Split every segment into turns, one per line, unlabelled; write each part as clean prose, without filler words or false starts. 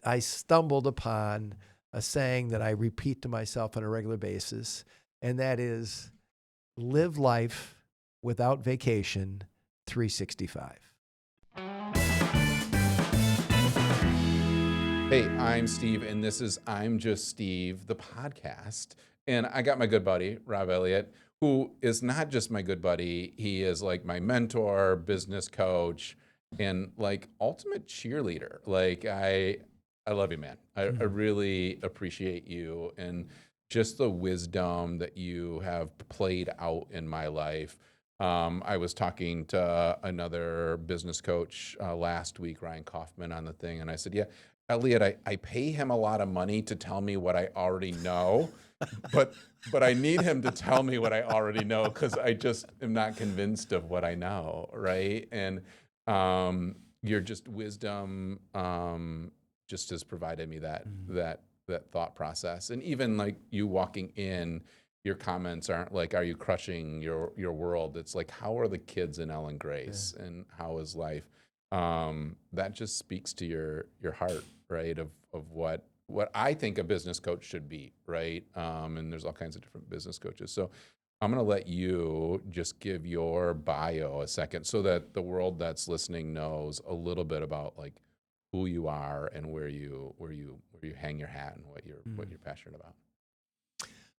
I stumbled upon a saying that I repeat to myself on a regular basis, and that is live life without vacation 365.
Hey, I'm Steve, and this is I'm Just Steve, the podcast. And I got my good buddy, Rob Elliott, who is not just my good buddy, he is like my mentor, business coach, and like ultimate cheerleader. Like I love you, man. I really appreciate you and just the wisdom that you have played out in my life. I was talking to another business coach last week, Ryan Kaufman, on the thing, and I said, yeah, Elliot, I pay him a lot of money to tell me what I already know, but I need him to tell me what I already know because I just am not convinced of what I know, right? And your just wisdom just has provided me that thought process. And even like you walking in, your comments aren't like, are you crushing your world? It's like, how are the kids in Ellen Grace and how is life? That just speaks to your heart, right? Of what I think a business coach should be, right? And there's all kinds of different business coaches. So I'm going to let you just give your bio a second so that the world that's listening knows a little bit about like who you are and where you hang your hat and what you're passionate about.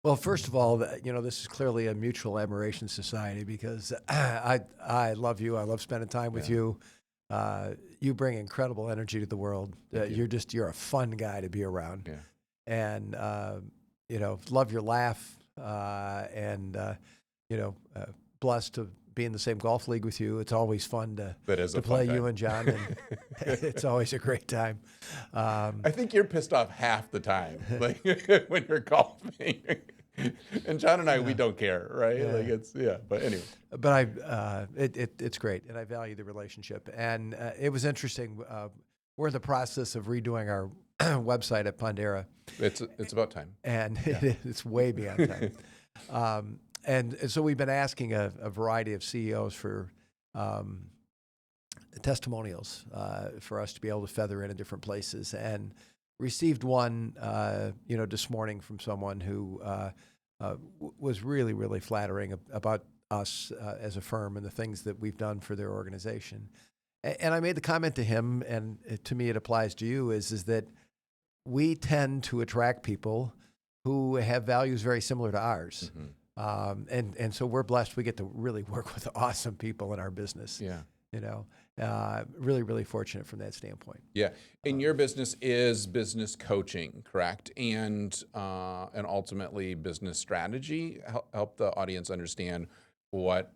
Well, first of all, this is clearly a mutual admiration society because I love you. I love spending time with you. You bring incredible energy to the world. You're a fun guy to be around.
Yeah.
And love your laugh. Blessed to be in the same golf league with you. It's always fun to play you and John, and it's always a great time.
I think you're pissed off half the time, like when you're golfing. And John and I, we don't care, right?
Yeah.
Like but anyway.
But it's great, and I value the relationship. And it was interesting. We're in the process of redoing our website at Pondera.
It's about time,
and it's way beyond time. And so we've been asking a variety of CEOs for testimonials for us to be able to feather in different places, and received one, this morning from someone who was really, really flattering about us as a firm and the things that we've done for their organization. And I made the comment to him, and to me it applies to you, is that we tend to attract people who have values very similar to ours. And so we're blessed. We get to really work with awesome people in our business.
Yeah.
Really, really fortunate from that standpoint.
Yeah. And your business is business coaching, correct? And ultimately business strategy. Help the audience understand what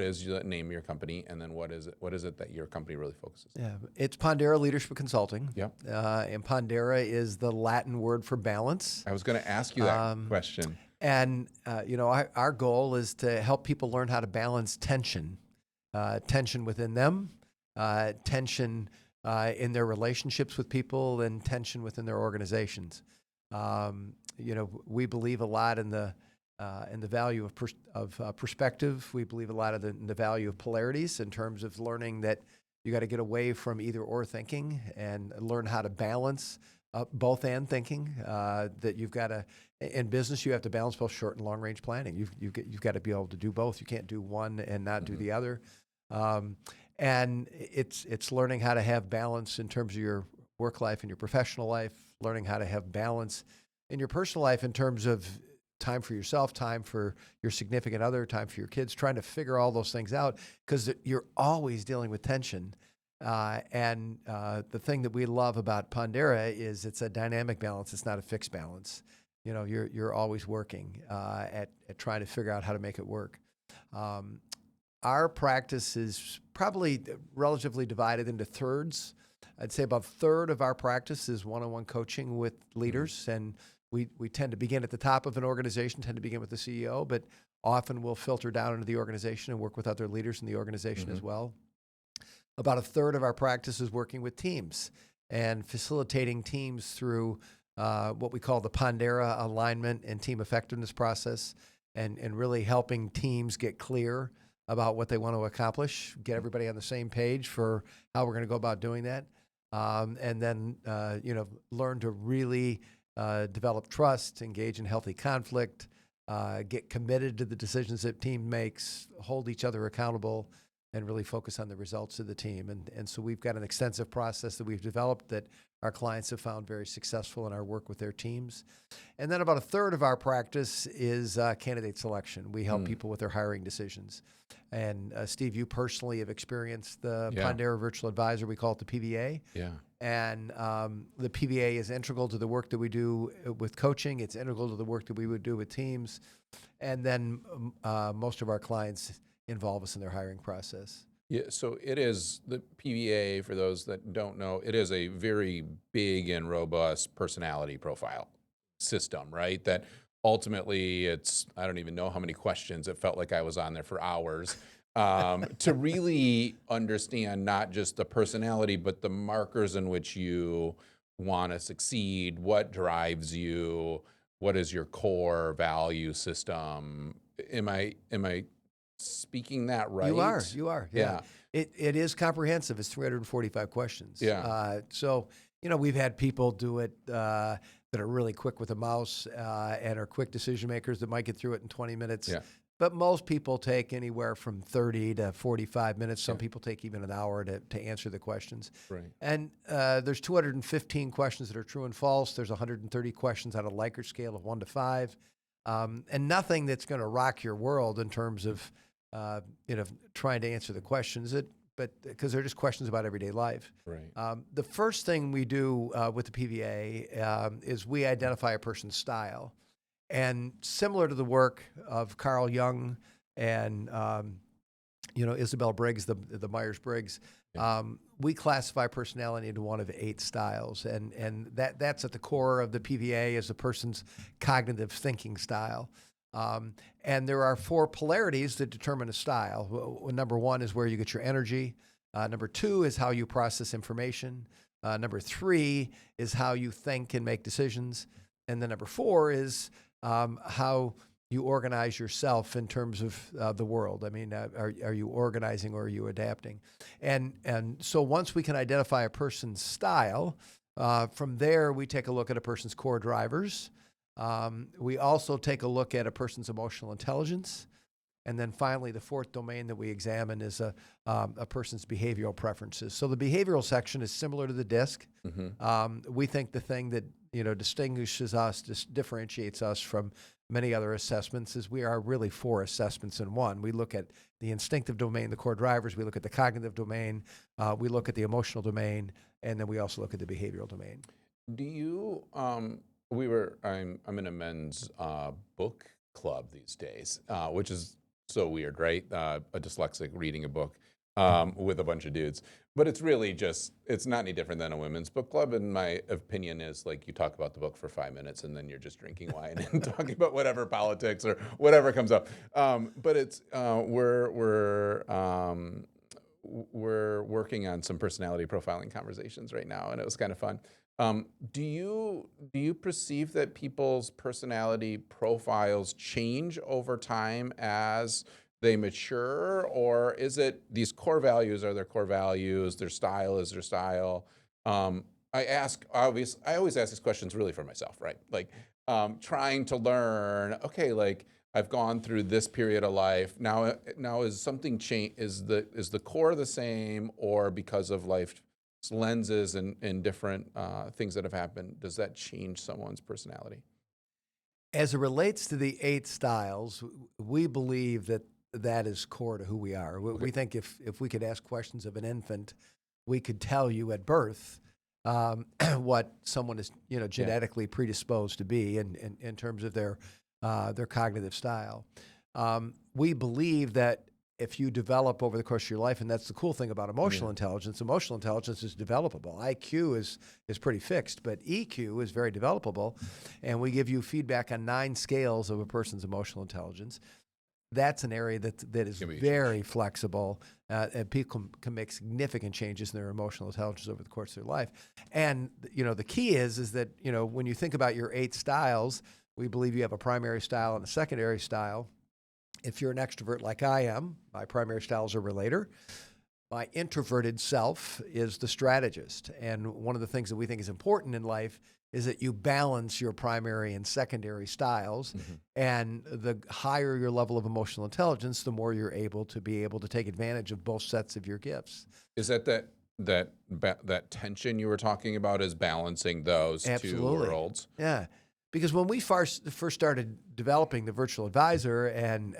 is the name of your company, and then what is it that your company really focuses on?
Yeah, it's Pondera Leadership Consulting.
Yep.
And Pondera is the Latin word for balance.
I was going to ask you that question.
And our goal is to help people learn how to balance tension within them, tension in their relationships with people, and tension within their organizations. We believe a lot in the value of perspective. We believe a lot in the value of polarities in terms of learning that you got to get away from either or thinking and learn how to balance both and thinking. That you've got to, in business, you have to balance both short and long range planning. You've got to be able to do both. You can't do one and not do the other. And it's learning how to have balance in terms of your work life and your professional life, learning how to have balance in your personal life in terms of time for yourself, time for your significant other, time for your kids, trying to figure all those things out because you're always dealing with tension. And the thing that we love about Pondera is it's a dynamic balance. It's not a fixed balance. You're always working at trying to figure out how to make it work. Our practice is probably relatively divided into thirds. I'd say about a third of our practice is one-on-one coaching with leaders, and we tend to begin at the top of an organization, tend to begin with the CEO, but often we'll filter down into the organization and work with other leaders in the organization as well. About a third of our practice is working with teams and facilitating teams through what we call the Pondera alignment and team effectiveness process, and really helping teams get clear about what they want to accomplish, get everybody on the same page for how we're going to go about doing that. and then learn to really develop trust, engage in healthy conflict, get committed to the decisions that team makes, hold each other accountable, and really focus on the results of the team. And so we've got an extensive process that we've developed that our clients have found very successful in our work with their teams. And then about a third of our practice is candidate selection. We help people with their hiring decisions. And Steve, you personally have experienced the Pondera Virtual Advisor. We call it the PVA.
Yeah.
And the PVA is integral to the work that we do with coaching. It's integral to the work that we would do with teams. And then most of our clients involve us in their hiring process.
Yeah, so it is the PVA, for those that don't know, it is a very big and robust personality profile system, right? That ultimately I don't even know how many questions. It felt like I was on there for hours to really understand not just the personality, but the markers in which you want to succeed, what drives you, what is your core value system. Am I speaking that right?
You are. Yeah. It is comprehensive. It's 345 questions.
Yeah.
So, we've had people do it that are really quick with a mouse and are quick decision makers that might get through it in 20 minutes.
Yeah.
But most people take anywhere from 30 to 45 minutes. Some people take even an hour to answer the questions.
Right.
And there's 215 questions that are true and false. There's 130 questions on a Likert scale of 1 to 5. And nothing that's going to rock your world in terms of trying to answer the questions, but because they're just questions about everyday life.
Right.
The first thing we do with the PVA is we identify a person's style. And similar to the work of Carl Jung and Isabel Briggs, the Myers-Briggs, we classify personality into one of 8 styles, and that's at the core of the PVA is a person's cognitive thinking style. And there are 4 polarities that determine a style. Number 1 is where you get your energy. Number 2 is how you process information. Number 3 is how you think and make decisions. And then number 4 is how you organize yourself in terms of the world. I mean, are you organizing or are you adapting? And so once we can identify a person's style, from there we take a look at a person's core drivers. We also take a look at a person's emotional intelligence. And then finally, the 4th domain that we examine is a person's behavioral preferences. So the behavioral section is similar to the DISC. Mm-hmm. We think the thing that distinguishes us, differentiates us from many other assessments is we are really 4 assessments in one. We look at the instinctive domain, the core drivers. We look at the cognitive domain. We look at the emotional domain, and then we also look at the behavioral domain.
Do you? I'm in a men's book club these days, which is so weird, right? A dyslexic reading a book with a bunch of dudes. But it's really it's not any different than a women's book club. In my opinion, is like you talk about the book for 5 minutes and then you're just drinking wine and talking about whatever politics or whatever comes up. But it's we're working on some personality profiling conversations right now, and it was kind of fun. Do you perceive that people's personality profiles change over time as they mature, or is it these core values are their core values, their style is their style? I always ask these questions really for myself, right? Like trying to learn, okay, like I've gone through this period of life. Now is something change? Is the core the same, or because of life lenses and different things that have happened, does that change someone's personality?
As it relates to the 8 styles, we believe that is core to who we are. We think if we could ask questions of an infant, we could tell you at birth what someone is genetically predisposed to be in terms of their cognitive style. We believe that if you develop over the course of your life, and that's the cool thing about emotional intelligence is developable. IQ is pretty fixed, but EQ is very developable, and we give you feedback on 9 scales of a person's emotional intelligence. That's an area that is very flexible, and people can make significant changes in their emotional intelligence over the course of their life. And the key is that when you think about your 8 styles, we believe you have a primary style and a secondary style. If you're an extrovert like I am, my primary style is a relator. my introverted self is the strategist. And one of the things that we think is important in life is that you balance your primary and secondary styles. And the higher your level of emotional intelligence, the more you're able to take advantage of both sets of your gifts.
Is that tension you were talking about is balancing those
Absolutely.
two worlds?
Yeah. Because when we first started developing the virtual advisor and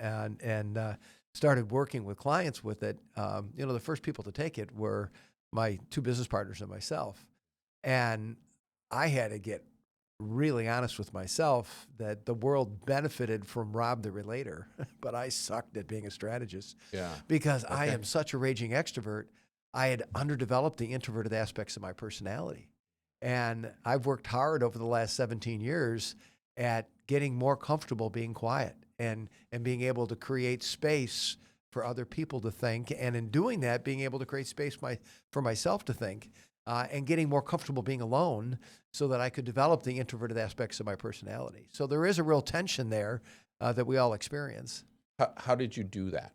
started working with clients with it, the first people to take it were my two business partners and myself. And I had to get really honest with myself that the world benefited from Rob the relator, but I sucked at being a strategist.
Yeah.
Because I am such a raging extrovert, I had underdeveloped the introverted aspects of my personality. And I've worked hard over the last 17 years at getting more comfortable being quiet and being able to create space for other people to think. And in doing that, being able to create space for myself to think and getting more comfortable being alone so that I could develop the introverted aspects of my personality. So there is a real tension there that we all experience.
How did you do that?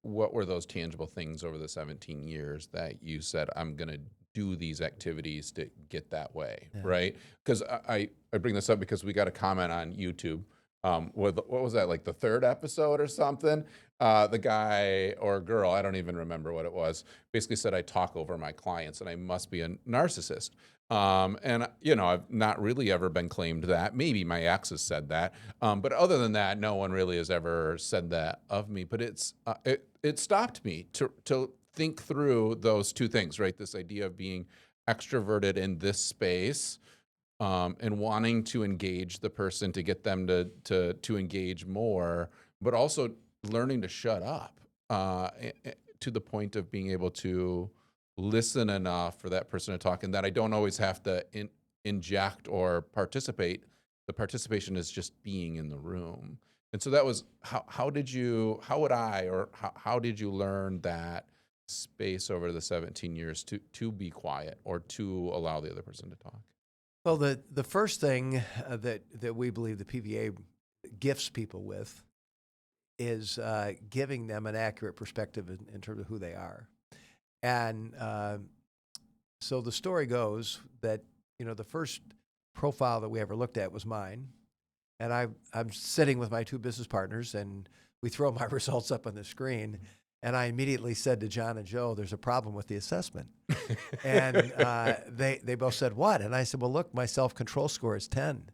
What were those tangible things over the 17 years that you said, I'm going to do these activities to get that way, right? Because I bring this up because we got a comment on YouTube. What was that, like the third episode or something? The guy or girl, I don't even remember what it was, basically said I talk over my clients and I must be a narcissist. And I've not really ever been claimed that. Maybe my ex has said that. But other than that, no one really has ever said that of me. But it stopped me to think through those two things, right? This idea of being extroverted in this space and wanting to engage the person to get them to engage more, but also learning to shut up to the point of being able to listen enough for that person to talk, and that I don't always have to inject or participate. The participation is just being in the room. And so that was how did you learn that space over the 17 years to be quiet or to allow the other person to talk?
Well, the first thing that we believe the PVA gifts people with is giving them an accurate perspective in terms of who they are. And so the story goes that, the first profile that we ever looked at was mine. And I'm sitting with my two business partners, and we throw my results up on the screen. And I immediately said to John and Joe, there's a problem with the assessment. And they both said, what? And I said, well, look, my self-control score is 10.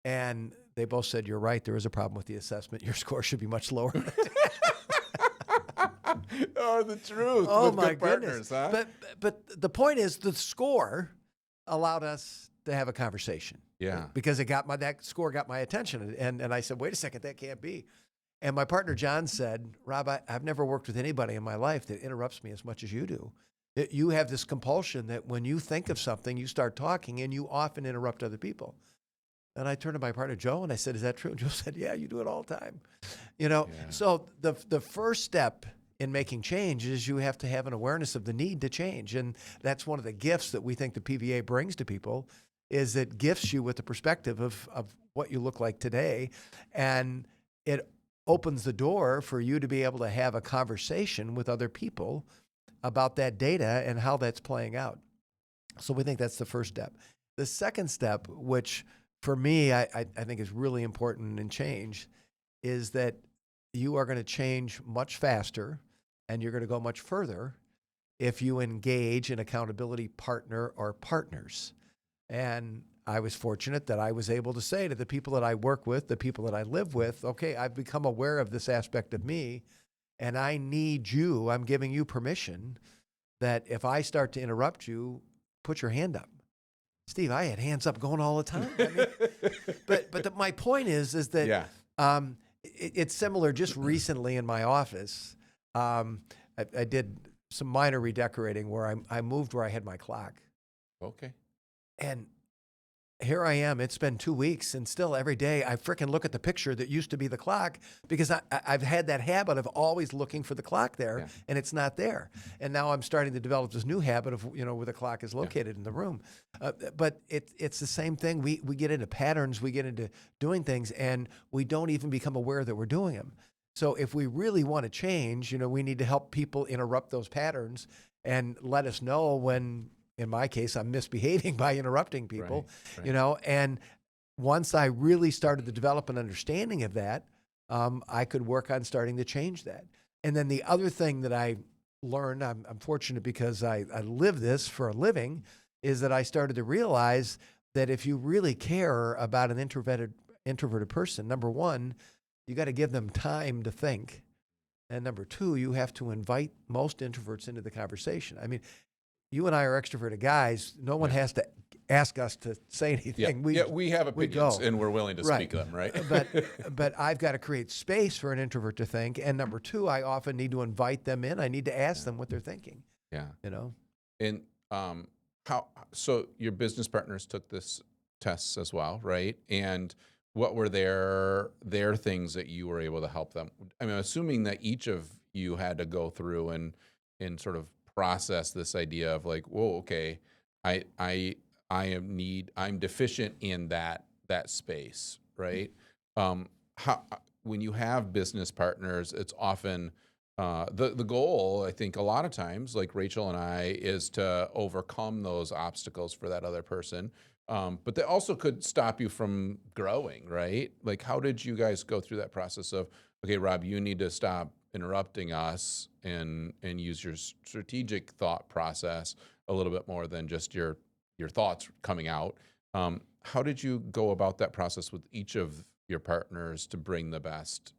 And they both said, you're right, there is a problem with the assessment. Your score should be much lower.
Oh, the truth.
Oh,
with
my
good partners,
goodness.
huh?
But the point is, the score allowed us to have a conversation.
Yeah.
Because that score got my attention. And I said, wait a second, that can't be. And my partner, John, said, Rob, I've never worked with anybody in my life that interrupts me as much as you do. You have this compulsion that when you think of something, you start talking, and you often interrupt other people. And I turned to my partner, Joe, and I said, is that true? And Joe said, yeah, you do it all the time. So the first step in making change is you have to have an awareness of the need to change. And that's one of the gifts that we think the PVA brings to people, is it gifts you with the perspective of what you look like today. And it opens the door for you to be able to have a conversation with other people about that data and how that's playing out. So we think that's the first step. The second step, which for me, I think is really important in change, is that you are going to change much faster and you're going to go much further if you engage an accountability partner or partners. And I was fortunate that I was able to say to the people that I work with, the people that I live with, okay, I've become aware of this aspect of me, and I need you. I'm giving you permission that if I start to interrupt you, put your hand up. Steve, I had hands up going all the time. I mean, but my point is that it's similar. Just recently in my office, I did some minor redecorating where I moved where I had my clock.
Okay.
And here I am. It's been 2 weeks, and still every day I frickin' look at the picture that used to be the clock, because I've had that habit of always looking for the clock there, and it's not there. And now I'm starting to develop this new habit of where the clock is located in the room. But it's the same thing. We get into patterns, we get into doing things, and we don't even become aware that we're doing them. So if we really want to change, we need to help people interrupt those patterns and let us know when, in my case, I'm misbehaving by interrupting people,
Right.
and once I really started to develop an understanding of that, I could work on starting to change that. And then the other thing that I learned, I'm fortunate because I live this for a living, is that I started to realize that if you really care about an introverted person, number one, you got to give them time to think. And number two, you have to invite most introverts into the conversation. I mean, you and I are extroverted guys. No one has to ask us to say anything.
We have opinions and we're willing to speak them, right?
but I've got to create space for an introvert to think. And number two, I often need to invite them in. I need to ask them what they're thinking.
Yeah.
And
so your business partners took this tests as well, right? And what were their things that you were able to help them? I mean, assuming that each of you had to go through and sort of process this idea of like, whoa, okay, I'm deficient in that space, right? When you have business partners, it's often the goal, I think a lot of times, like Rachel and I, is to overcome those obstacles for that other person. But they also could stop you from growing, right? Like, how did you guys go through that process of, okay, Rob, you need to stop interrupting us and use your strategic thought process a little bit more than just your thoughts coming out. How did you go about that process with each of your partners to bring the best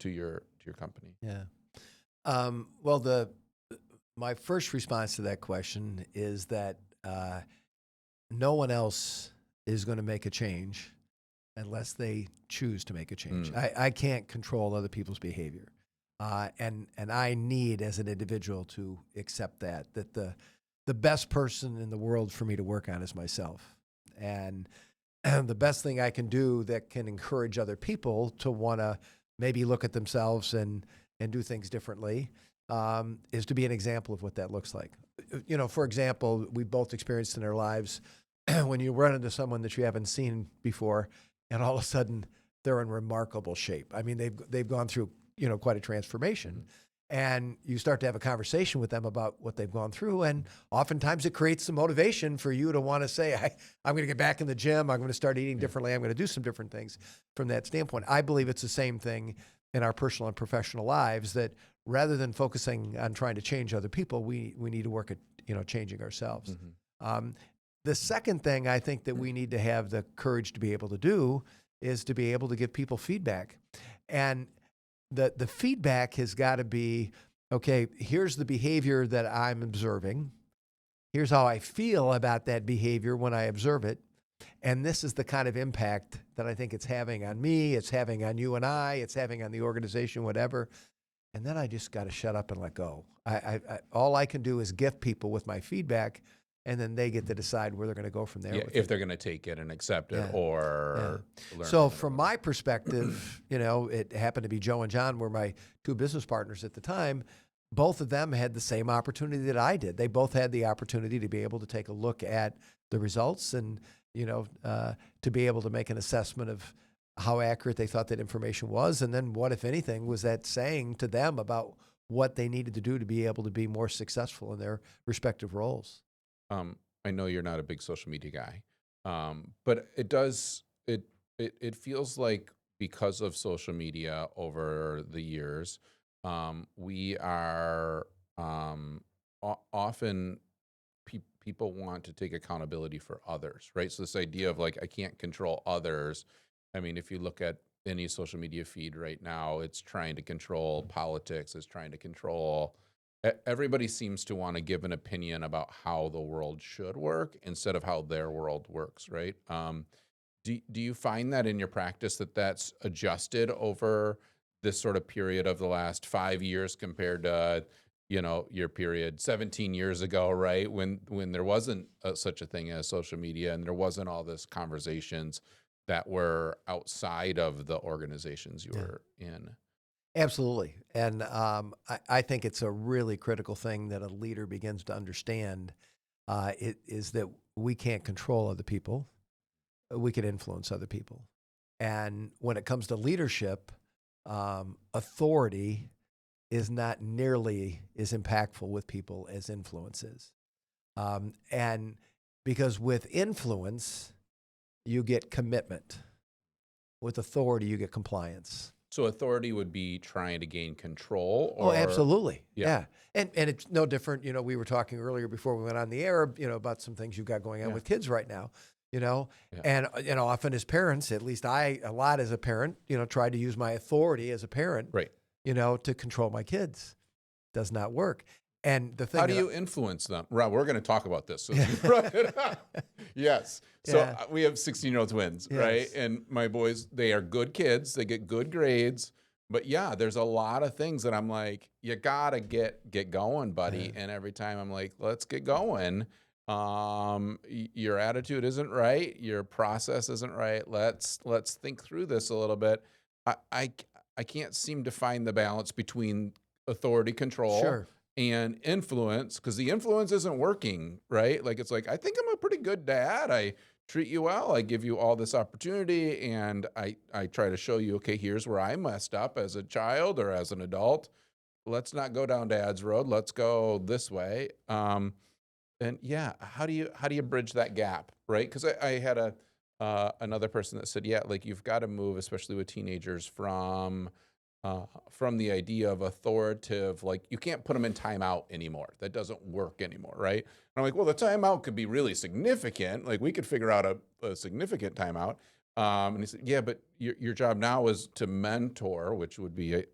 to your company?
Yeah. My first response to that question is that no one else is going to make a change unless they choose to make a change. I can't control other people's behavior. And I need, as an individual, to accept that the best person in the world for me to work on is myself. And the best thing I can do that can encourage other people to want to maybe look at themselves and do things differently is to be an example of what that looks like. For example, we both experienced in our lives when you run into someone that you haven't seen before, and all of a sudden they're in remarkable shape. I mean, they've gone through quite a transformation, and you start to have a conversation with them about what they've gone through, and oftentimes it creates some motivation for you to want to say, I'm going to get back in the gym, I'm going to start eating differently, I'm going to do some different things from that standpoint. I believe it's the same thing in our personal and professional lives, that rather than focusing on trying to change other people, we need to work at changing ourselves. The second thing I think that we need to have the courage to be able to do is to be able to give people feedback. And the feedback has got to be, okay, here's the behavior that I'm observing. Here's how I feel about that behavior when I observe it. And this is the kind of impact that I think it's having on me, it's having on you and I, it's having on the organization, whatever. And then I just got to shut up and let go. All I can do is gift people with my feedback, and then they get to decide where they're going to go from there.
If they're going to take it and accept it or learn.
So from my perspective, it happened to be Joe and John were my two business partners at the time. Both of them had the same opportunity that I did. They both had the opportunity to be able to take a look at the results and, to be able to make an assessment of how accurate they thought that information was. And then what, if anything, was that saying to them about what they needed to do to be able to be more successful in their respective roles.
I know you're not a big social media guy, but it feels like because of social media over the years, we are often people want to take accountability for others, right? So this idea of like, I can't control others. I mean, if you look at any social media feed right now, it's trying to control politics, it's trying to control. Everybody seems to want to give an opinion about how the world should work instead of how their world works, right? Do you find that in your practice that's adjusted over this sort of period of the last 5 years compared to, your period 17 years ago, right? When there wasn't such a thing as social media and there wasn't all this conversations that were outside of the organizations you were in.
Absolutely. And I think it's a really critical thing that a leader begins to understand is that we can't control other people. We can influence other people. And when it comes to leadership, authority is not nearly as impactful with people as influence is. And because with influence, you get commitment. With authority, you get compliance.
So authority would be trying to gain control,
Oh,
or
absolutely.
Yeah.
Yeah. And it's no different. We were talking earlier before we went on the air, about some things you've got going on
Yeah.
with kids right now,
Yeah.
and, often as parents, at least a lot as a parent, tried to use my authority as a parent,
Right.
to control my kids. Does not work. And the thing
How do you influence them? Rob, we're going to talk about this. So you brought it up. Yes. So
Yeah.
we have 16-year-old twins, right?
Yes.
And my boys, they are good kids. They get good grades. But yeah, there's a lot of things that I'm like, you got to get going, buddy.
Yeah.
And every time I'm like, let's get going. Your attitude isn't right. Your process isn't right. Let's think through this a little bit. I can't seem to find the balance between authority, control,
Sure.
and influence, because the influence isn't working, right? Like, it's like, I think I'm a pretty good dad. I treat you well. I give you all this opportunity, and I try to show you, okay, here's where I messed up as a child or as an adult. Let's not go down dad's road. Let's go this way. And yeah, how do you bridge that gap, right? Because I had another person that said, yeah, like, you've got to move, especially with teenagers, from the idea of authoritative, like, you can't put them in timeout anymore. That doesn't work anymore, right? And I'm like, well, the timeout could be really significant. Like, we could figure out a significant timeout. And he said, yeah, but your job now is to mentor, which would be,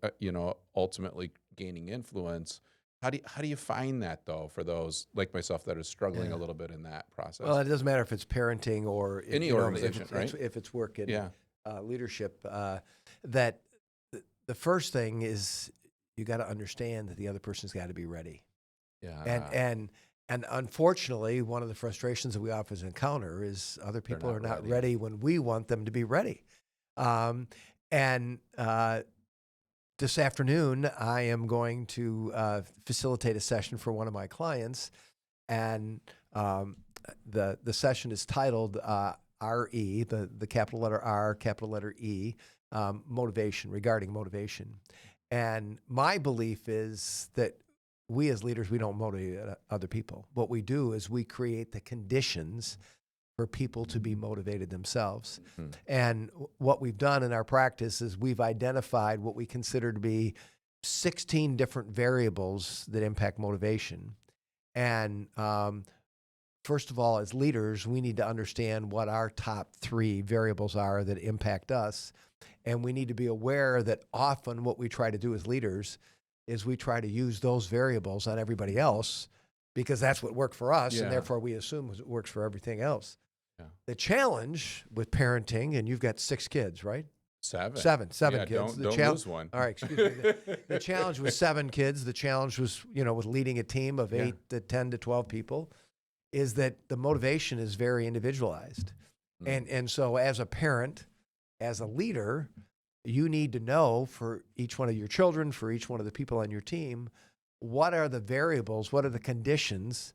ultimately gaining influence. How do you find that, though, for those like myself that are struggling a little bit in that process?
Well, it doesn't matter if it's parenting or
Any organization, right?
if it's work in
Yeah.
leadership. That the first thing is you got to understand that the other person's got to be ready.
Yeah.
And unfortunately, one of the frustrations that we often encounter is other people
not
are not
ready.
ready when we want them to be ready. And this afternoon, I am going to facilitate a session for one of my clients, and the session is titled RE, the capital letter R, capital letter E, motivation, regarding motivation. And my belief is that we as leaders, we don't motivate other people. What we do is we create the conditions for people to be motivated themselves.
Mhm.
And what we've done in our practice is we've identified what we consider to be 16 different variables that impact motivation. And first of all, as leaders, we need to understand what our top 3 variables are that impact us. And we need to be aware that often what we try to do as leaders is we try to use those variables on everybody else because that's what worked for us,
Yeah.
and therefore we assume it works for everything else.
Yeah.
The challenge with parenting, and you've got 6 kids, right?
7.
Seven
Yeah,
kids.
Don't lose one.
All right, excuse me. The challenge was 7 kids. The challenge was, with leading a team of 8 to 10 to 12 people, is that the motivation is very individualized.
Mm.
And so as a parent, as a leader, you need to know for each one of your children, for each one of the people on your team, what are the variables, what are the conditions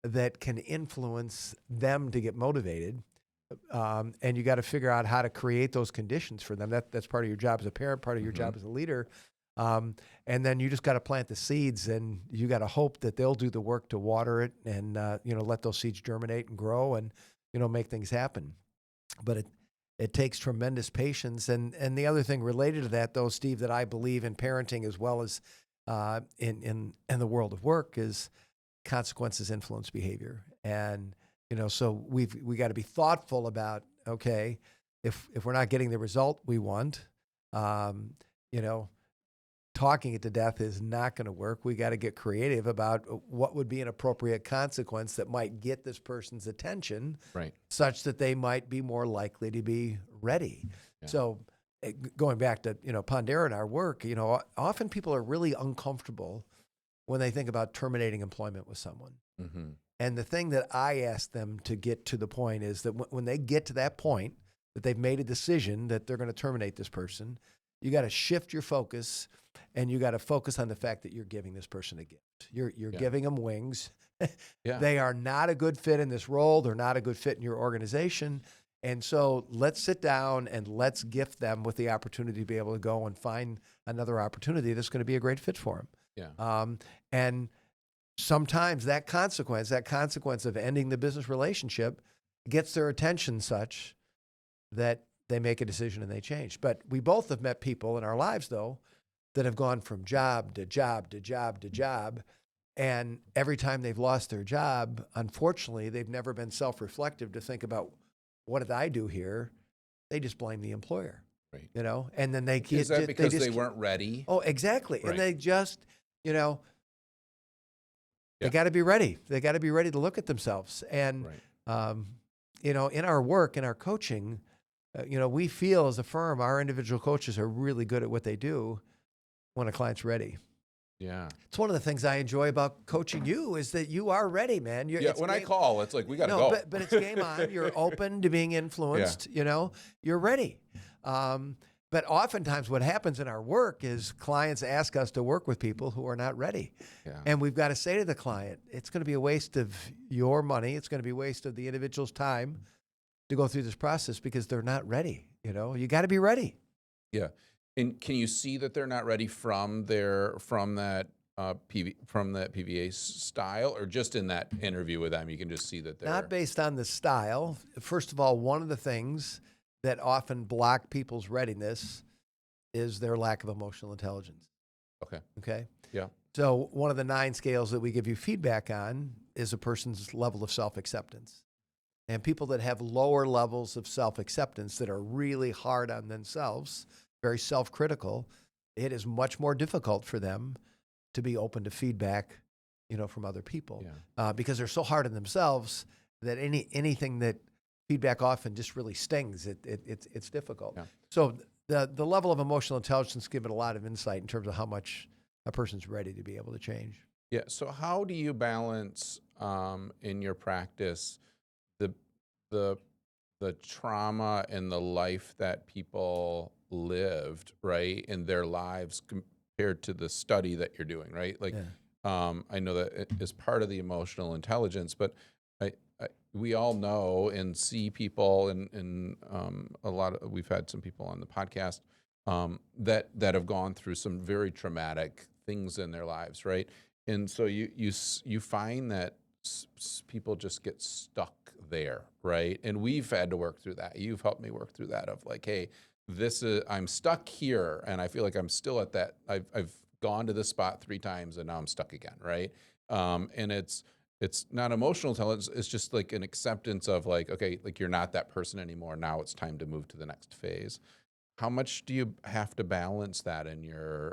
that can influence them to get motivated. And you got to figure out how to create those conditions for them. That's part of your job as a parent, part of your job as a leader. And then you just got to plant the seeds, and you got to hope that they'll do the work to water it and, let those seeds germinate and grow and, make things happen. But it takes tremendous patience. And the other thing related to that, though, Steve, that I believe in parenting as well as in the world of work is consequences influence behavior. And, so we got to be thoughtful about, okay, if we're not getting the result we want, talking it to death is not going to work. We got to get creative about what would be an appropriate consequence that might get this person's attention,
Right.
such that they might be more likely to be ready.
Yeah.
So going back to, Pondera and our work, often people are really uncomfortable when they think about terminating employment with someone.
Mm-hmm.
And the thing that I ask them to get to the point is that when they get to that point, that they've made a decision that they're going to terminate this person, you got to shift your focus, and you got to focus on the fact that you're giving this person a gift. You're giving them wings.
Yeah.
They are not a good fit in this role. They're not a good fit in your organization. And so let's sit down and let's gift them with the opportunity to be able to go and find another opportunity that's going to be a great fit for them.
Yeah.
And sometimes that consequence of ending the business relationship gets their attention such that they make a decision and they change. But we both have met people in our lives, though, that have gone from job to job to job to job. And every time they've lost their job, unfortunately, they've never been self-reflective to think about, what did I do here? They just blame the employer,
Right.
And then they
Is that because they weren't ready?
Oh, exactly.
Right.
And they just, they
Yeah.
got to be ready. They got to be ready to look at themselves. And,
Right.
in our work, in our coaching, we feel as a firm, our individual coaches are really good at what they do when a client's ready.
Yeah.
It's one of the things I enjoy about coaching you is that you are ready, man.
When I call, it's like, we got to
No,
go.
but it's game on. You're open to being influenced, you're ready. But oftentimes what happens in our work is clients ask us to work with people who are not ready.
Yeah.
And we've got to say to the client, it's going to be a waste of your money. It's going to be a waste of the individual's time to go through this process because they're not ready. You got to be ready.
Yeah. And can you see that they're not ready from that PVA style, or just in that interview with them, you can just see that they're
Not based on the style. First of all, one of the things that often block people's readiness is their lack of emotional intelligence.
Okay.
Okay.
Yeah.
So one of the 9 scales that we give you feedback on is a person's level of self-acceptance. And people that have lower levels of self-acceptance, that are really hard on themselves, very self-critical, it is much more difficult for them to be open to feedback, from other people, because they're so hard on themselves that anything that feedback often just really stings. It's difficult. Yeah. So the level of emotional intelligence gives it a lot of insight in terms of how much a person's ready to be able to change.
Yeah. So how do you balance in your practice the trauma and the life that people lived, right, in their lives compared to the study that you're doing, right? Like, I know that it is part of the emotional intelligence, but we all know and see people, and we've had some people on the podcast that have gone through some very traumatic things in their lives, right? And so you find that people just get stuck there, right? And we've had to work through that. You've helped me work through that of like, hey, I'm stuck here, and I feel like I'm still at that. I've gone to this spot 3 times, and now I'm stuck again, right? And it's not emotional intelligence. It's just like an acceptance of like, okay, like you're not that person anymore. Now it's time to move to the next phase. How much do you have to balance that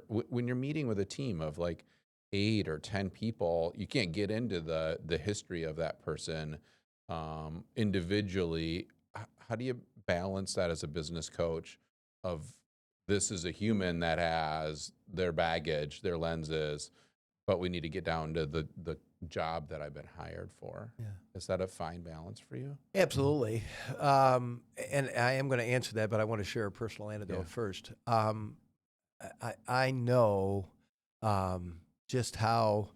when you're meeting with a team of like 8 or 10 people? You can't get into the history of that person individually. How do you balance that as a business coach of, this is a human that has their baggage, their lenses, but we need to get down to the job that I've been hired for? Yeah. Is that a fine balance for you?
Absolutely. And I am going to answer that, but I want to share a personal anecdote first. I know just how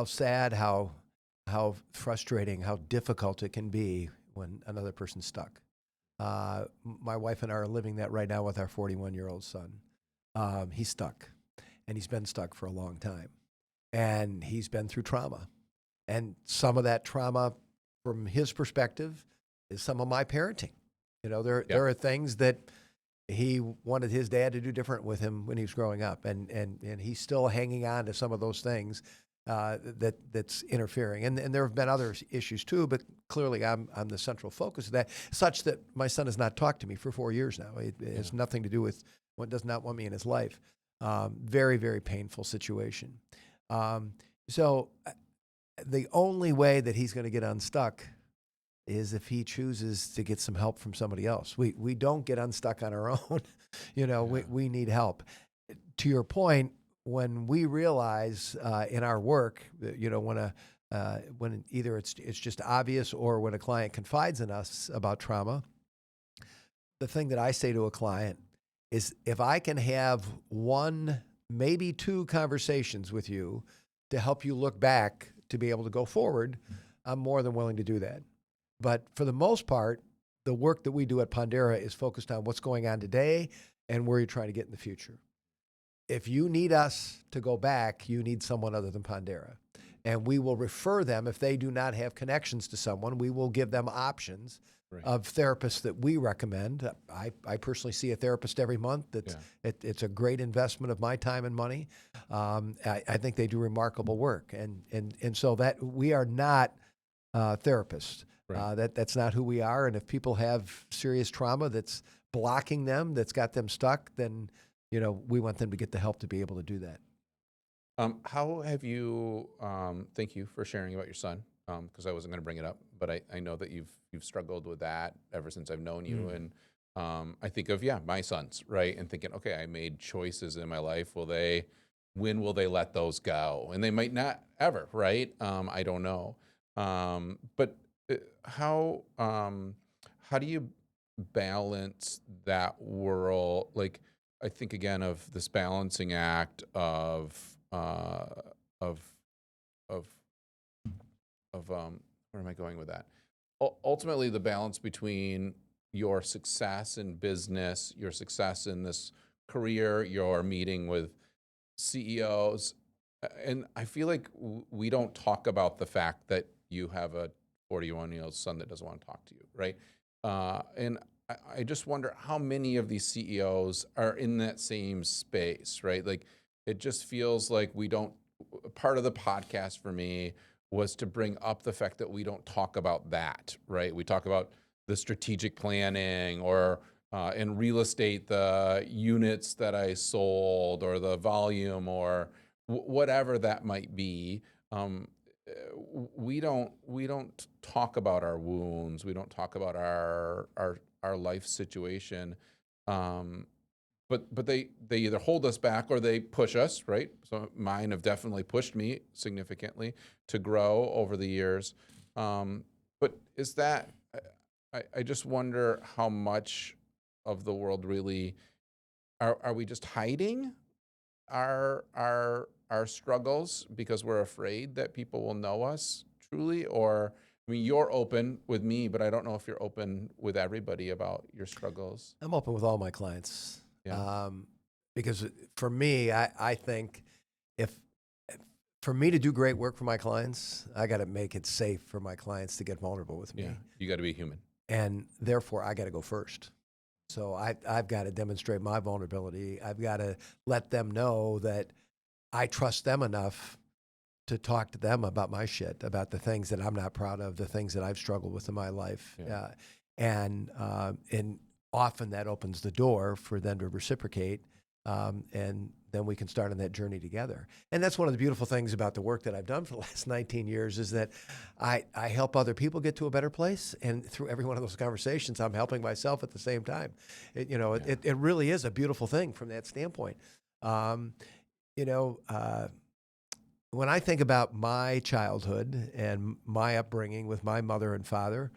sad, how frustrating, how difficult it can be when another person's stuck. My wife and I are living that right now with our 41-year-old son. He's stuck, and he's been stuck for a long time, and he's been through trauma. And some of that trauma, from his perspective, is some of my parenting. There are things that he wanted his dad to do different with him when he was growing up, and he's still hanging on to some of those things that's interfering. And there have been other issues too, but clearly I'm the central focus of that, such that my son has not talked to me for 4 years now. It has nothing to do with does not want me in his life. Very, very painful situation. So the only way that he's going to get unstuck is if he chooses to get some help from somebody else. We don't get unstuck on our own. We need help. To your point, when we realize in our work, when either it's just obvious, or when a client confides in us about trauma, the thing that I say to a client is, if I can have 1, maybe 2 conversations with you to help you look back to be able to go forward, I'm more than willing to do that. But for the most part, the work that we do at Pondera is focused on what's going on today and where you're trying to get in the future. If you need us to go back, you need someone other than Pondera. And we will refer them if they do not have connections to someone. We will give them options of therapists that we recommend. I personally see a therapist every month. It's a great investment of my time and money. I think they do remarkable work. And so that we are not therapists. That's not who we are. And if people have serious trauma that's blocking them, that's got them stuck, then we want them to get the help to be able to do that.
How have you? Thank you for sharing about your son, because I wasn't going to bring it up, but I know that you've struggled with that ever since I've known you, and I think of my sons, right, and thinking, okay, I made choices in my life. When will they let those go? And they might not ever, right? I don't know, but how do you balance that world? Like, I think again of this balancing act of where am I going with that? Ultimately, the balance between your success in business, your success in this career, your meeting with CEOs, and I feel like we don't talk about the fact that you have a 41-year-old son that doesn't want to talk to you, right? And I just wonder how many of these CEOs are in that same space, right? Like, it just feels like we don't. Part of the podcast for me was to bring up the fact that we don't talk about that, right? We talk about the strategic planning, or in real estate, the units that I sold, or the volume, or whatever that might be. We don't talk about our wounds. We don't talk about our life situation. But they either hold us back or they push us, right? So mine have definitely pushed me significantly to grow over the years. But is that, I just wonder how much of the world really are we just hiding our struggles because we're afraid that people will know us truly? Or, I mean, you're open with me, but I don't know if you're open with everybody about your struggles.
I'm open with all my clients.
Yeah.
Because for me, I think for me to do great work for my clients, I got to make it safe for my clients to get vulnerable with me.
Yeah, you got to be human.
And therefore, I got to go first. So I've got to demonstrate my vulnerability. I've got to let them know that I trust them enough to talk to them about my shit, about the things that I'm not proud of, the things that I've struggled with in my life.
Yeah.
And often that opens the door for them to reciprocate, and then we can start on that journey together. And that's one of the beautiful things about the work that I've done for the last 19 years is that I help other people get to a better place, and through every one of those conversations, I'm helping myself at the same time. It really is a beautiful thing from that standpoint. When I think about my childhood and my upbringing with my mother and father,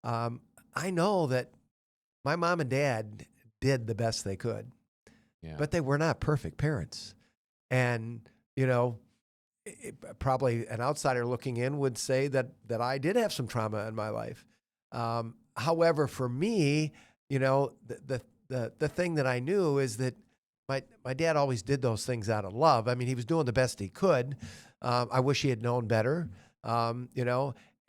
I know that my mom and dad did the best they could, but they were not perfect parents. And, probably an outsider looking in would say that I did have some trauma in my life. However, for me, the thing that I knew is that my dad always did those things out of love. I mean, he was doing the best he could. I wish he had known better,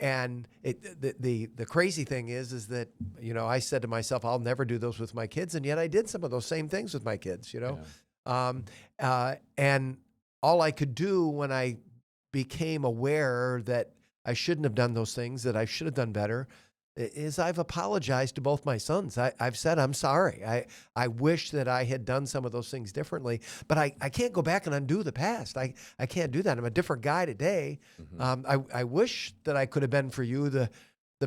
And the crazy thing is that, I said to myself, I'll never do those with my kids. And yet I did some of those same things with my kids, And all I could do when I became aware that I shouldn't have done those things, that I should have done better, is I've apologized to both my sons. I've said, I'm sorry. I wish that I had done some of those things differently, but I can't go back and undo the past. I can't do that. I'm a different guy today.
Mm-hmm.
I wish that I could have been for you the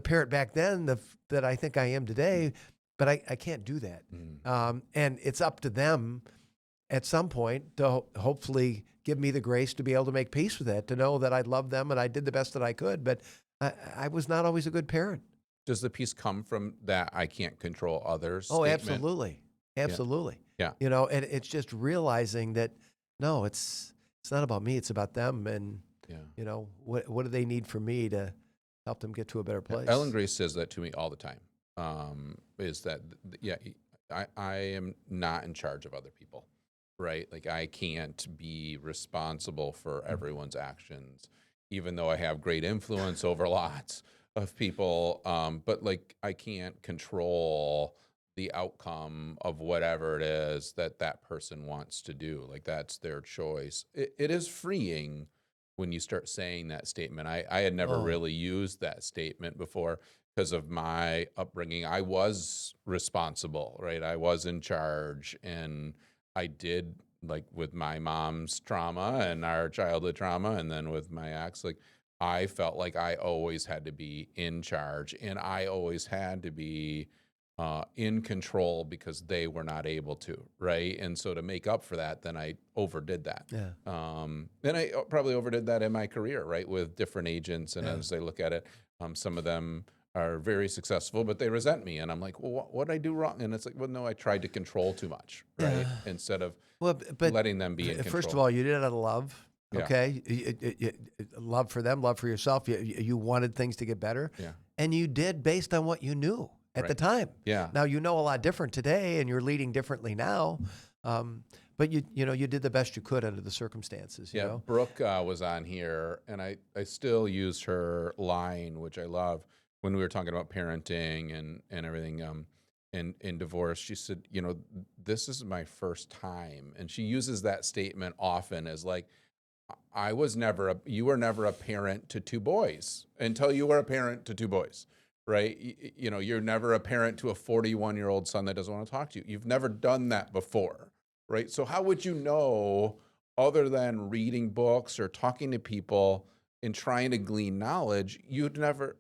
parent back then that I think I am today, but I can't do that. And it's up to them at some point to hopefully give me the grace to be able to make peace with that, to know that I love them and I did the best that I could, but I was not always a good parent.
Does the peace come from that I can't control others?
Oh,
statement?
absolutely. Absolutely.
Yeah.
And it's just realizing that, no, it's not about me. It's about them. And, what do they need from me to help them get to a better place.
Ellen Grace says that to me all the time. Is that I am not in charge of other people, right? Like I can't be responsible for everyone's actions, even though I have great influence over lots of people. But like I can't control the outcome of whatever it is that that person wants to do. Like that's their choice. It is freeing when you start saying that statement. I had never
Oh.
really used that statement before because of my upbringing. I was responsible, right? I was in charge, and I did, like with my mom's trauma and our childhood trauma, and then with my ex, like I felt like I always had to be in charge, and I always had to be in control because they were not able to, right? And so to make up for that, then I overdid that.
Yeah.
And I probably overdid that in my career, right, with different agents. And as I look at it, some of them are very successful, but they resent me. And I'm like, well, what did I do wrong? And it's like, well, no, I tried to control too much, right?
Yeah.
Instead of
Well, but
letting them be in control.
first of all, you did it out of love.
Yeah.
Okay, love for them, love for yourself. You wanted things to get better,
Yeah.
and you did based on what you knew at the time.
Yeah.
Now you know a lot different today, and you're leading differently now. But you did the best you could under the circumstances. You know?
Brooke was on here, and I still use her line, which I love, when we were talking about parenting and everything. And in divorce, she said, this is my first time, and she uses that statement often as like, you were never a parent to two boys until you were a parent to two boys, right? You're never a parent to a 41-year-old son that doesn't want to talk to you. You've never done that before, right? So how would you know, other than reading books or talking to people and trying to glean knowledge? You'd never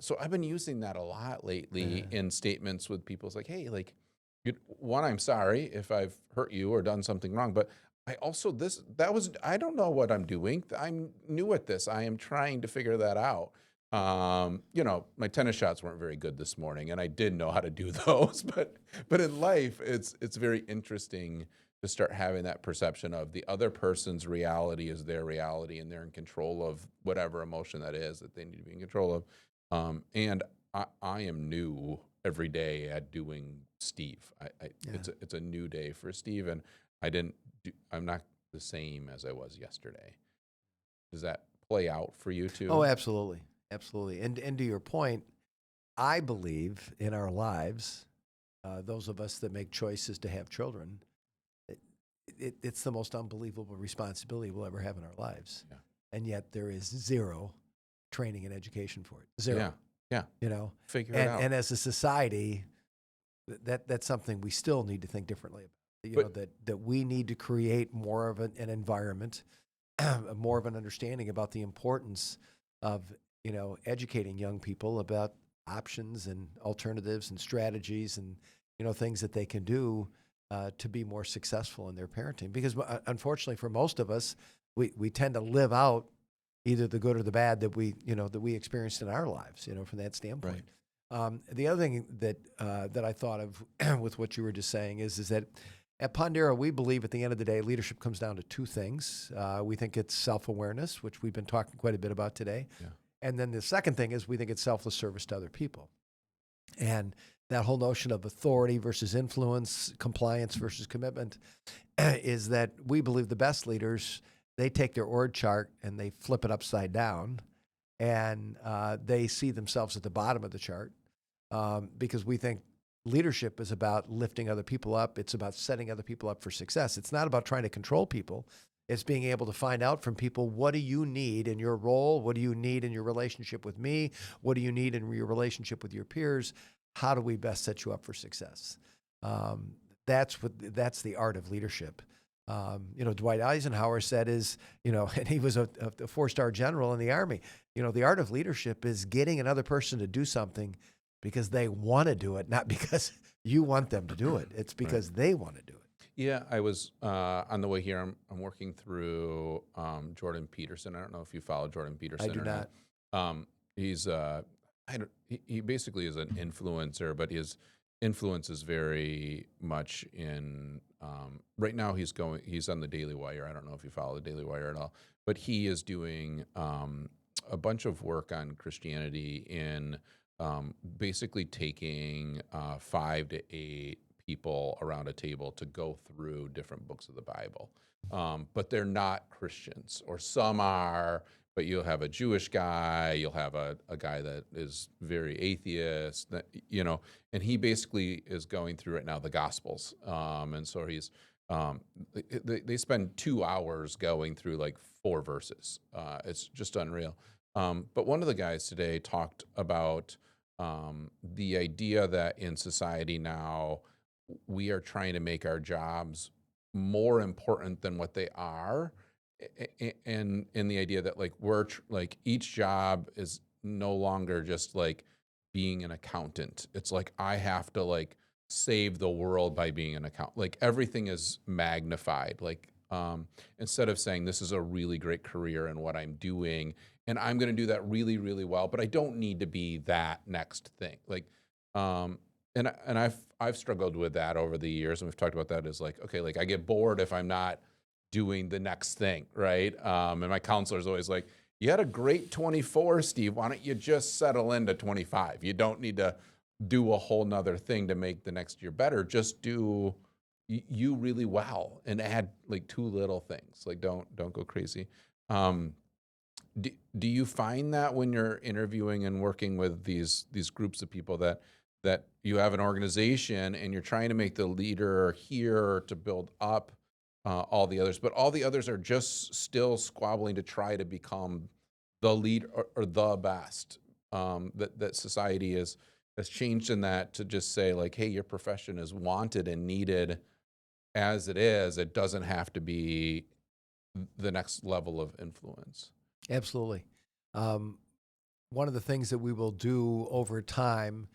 so I've been using that a lot lately in statements with people. It's like, hey, like, one, I'm sorry if I've hurt you or done something wrong, but I also, I don't know what I'm doing. I'm new at this. I am trying to figure that out. My tennis shots weren't very good this morning, and I did know how to do those, but in life, it's very interesting to start having that perception of the other person's reality is their reality, and they're in control of whatever emotion that is that they need to be in control of. And I am new every day at doing Steve. It's a new day for Steve, and I'm not the same as I was yesterday. Does that play out for you too?
Oh, absolutely. Absolutely. And to your point, I believe in our lives, those of us that make choices to have children, it's the most unbelievable responsibility we'll ever have in our lives.
Yeah.
And yet there is zero training and education for it. Zero.
Yeah. Figure it out.
And as a society, that's something we still need to think differently about. That we need to create more of an environment, more of an understanding about the importance of educating young people about options and alternatives and strategies and things that they can do to be more successful in their parenting. Because unfortunately, for most of us, we tend to live out either the good or the bad that we experienced in our lives. From that standpoint. Right. The other thing that I thought of with what you were just saying is that at Pondera, we believe at the end of the day, leadership comes down to two things. We think it's self-awareness, which we've been talking quite a bit about today. Yeah. And then the second thing is we think it's selfless service to other people. And that whole notion of authority versus influence, compliance versus commitment, is that we believe the best leaders, they take their org chart and they flip it upside down, and they see themselves at the bottom of the chart because we think leadership is about lifting other people up. It's about setting other people up for success. It's not about trying to control people. It's being able to find out from people, what do you need in your role? What do you need in your relationship with me? What do you need in your relationship with your peers? How do we best set you up for success? That's the art of leadership. Dwight Eisenhower said and he was a 4-star general in the Army. The art of leadership is getting another person to do something because they want to do it, not because you want them to do it. It's because they want to do it.
Yeah, I was on the way here. I'm working through Jordan Peterson. I don't know if you follow Jordan Peterson.
I do not.
He's he basically is an influencer, but his influence is very much in. Right now, he's on the Daily Wire. I don't know if you follow the Daily Wire at all, but he is doing a bunch of work on Christianity in basically taking 5 to 8 people around a table to go through different books of the Bible. But they're not Christians, or some are, but you'll have a Jewish guy, you'll have a guy that is very atheist, and he basically is going through right now the Gospels. And so they spend 2 hours going through like 4 verses. It's just unreal. But one of the guys today talked about the idea that in society now, we are trying to make our jobs more important than what they are, and in the idea that like like each job is no longer just like being an accountant. It's like I have to like save the world by being an accountant. Like everything is magnified. Like instead of saying this is a really great career in what I'm doing, and I'm going to do that really, really well, but I don't need to be that next thing. Like, and I've struggled with that over the years, and we've talked about that as like, okay, like I get bored if I'm not doing the next thing, right? And my counselor's always like, you had a great 24, Steve. Why don't you just settle into 25? You don't need to do a whole nother thing to make the next year better. Just do you really well and add like 2 little things. Like don't go crazy. Do you find that when you're interviewing and working with these groups of people that you have an organization and you're trying to make the leader here to build up all the others, but all the others are just still squabbling to try to become the lead or the best, that society has changed in that to just say like, hey, your profession is wanted and needed as it is. It doesn't have to be the next level of influence.
Absolutely. One of the things that we will do over time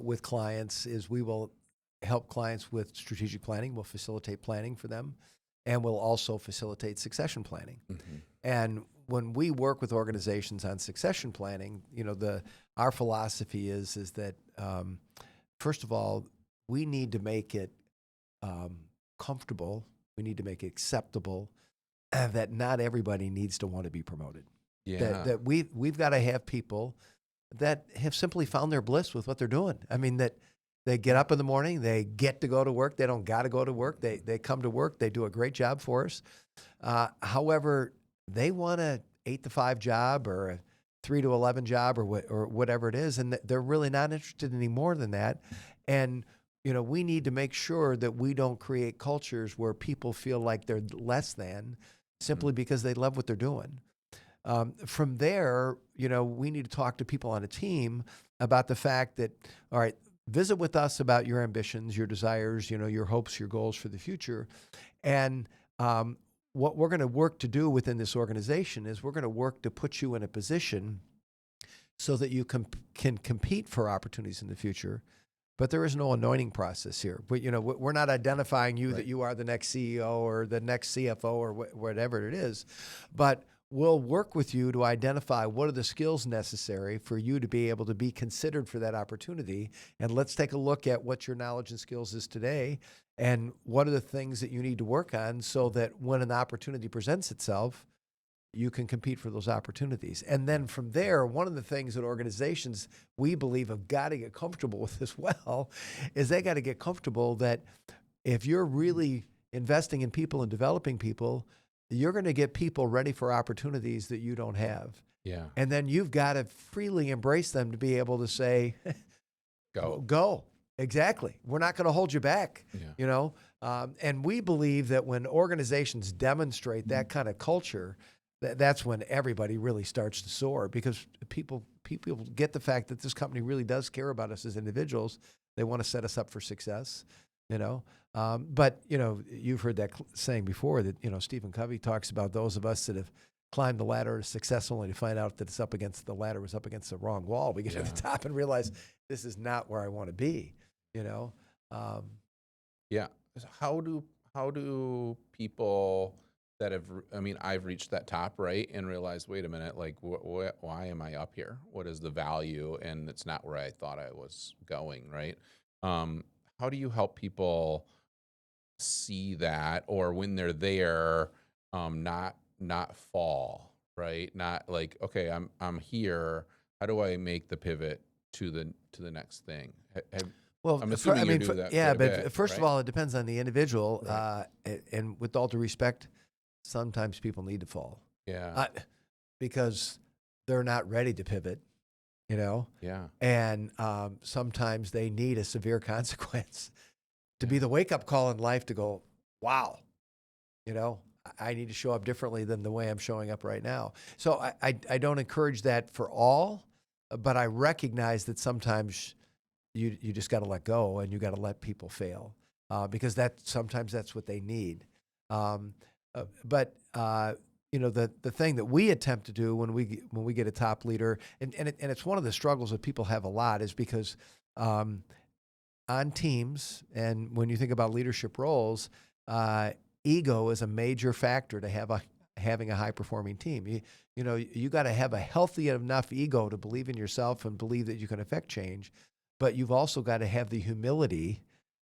with clients is we will help clients with strategic planning. We'll facilitate planning for them, and we'll also facilitate succession planning.
Mm-hmm.
And when we work with organizations on succession planning, our philosophy is that first of all, we need to make it comfortable. We need to make it acceptable that not everybody needs to want to be promoted.
Yeah.
That we've got to have people that have simply found their bliss with what they're doing. I mean, that they get up in the morning, they get to go to work, they don't got to go to work, they come to work, they do a great job for us. However, they want a 8 to 5 job or a 3 to 11 job or whatever it is, and they're really not interested in any more than that. And we need to make sure that we don't create cultures where people feel like they're less than simply because they love what they're doing. From there, we need to talk to people on a team about the fact that, all right, visit with us about your ambitions, your desires, your hopes, your goals for the future. And what we're going to work to do within this organization is we're going to work to put you in a position so that you can compete for opportunities in the future. But there is no anointing process here. But we're not identifying you that you are the next CEO or the next CFO or whatever it is. But we'll work with you to identify what are the skills necessary for you to be able to be considered for that opportunity. And let's take a look at what your knowledge and skills is today and what are the things that you need to work on so that when an opportunity presents itself, you can compete for those opportunities. And then from there, one of the things that organizations we believe have got to get comfortable with as well is they got to get comfortable that if you're really investing in people and developing people, you're going to get people ready for opportunities that you don't have.
Yeah.
And then you've got to freely embrace them to be able to say, go. Exactly. We're not going to hold you back, and we believe that when organizations demonstrate that kind of culture, that's when everybody really starts to soar because people get the fact that this company really does care about us as individuals. They want to set us up for success, But, you've heard that saying before that, Stephen Covey talks about those of us that have climbed the ladder to success only to find out that the ladder was up against the wrong wall. We get to the top and realize this is not where I want to be,
Yeah. How do people that I've reached that top, right, and realized, wait a minute, like, why am I up here? What is the value? And it's not where I thought I was going, right? How do you help people see that, or when they're there, not fall right? Not like, okay, I'm here. How do I make the pivot to the next thing?
Well,
I'm assuming you do that
yeah,
quite a
but
bit,
first of
right?
all, it depends on the individual.
Right.
And with all due respect, sometimes people need to fall
Yeah.
uh, because they're not ready to pivot, you know?
Yeah.
And sometimes they need a severe consequence to be
Yeah.
the wake up call in life to go, wow, you know, I need to show up differently than the way I'm showing up right now. So I don't encourage that for all, but I recognize that sometimes you just got to let go and you got to let people fail because sometimes that's what they need. Um, but you know, the thing that we attempt to do when we get a top leader, and it's one of the struggles that people have a lot is because um, on teams and when you think about leadership roles, uh, ego is a major factor to having a high performing team. You know you got to have a healthy enough ego to believe in yourself and believe that you can affect change, but you've also got to have the humility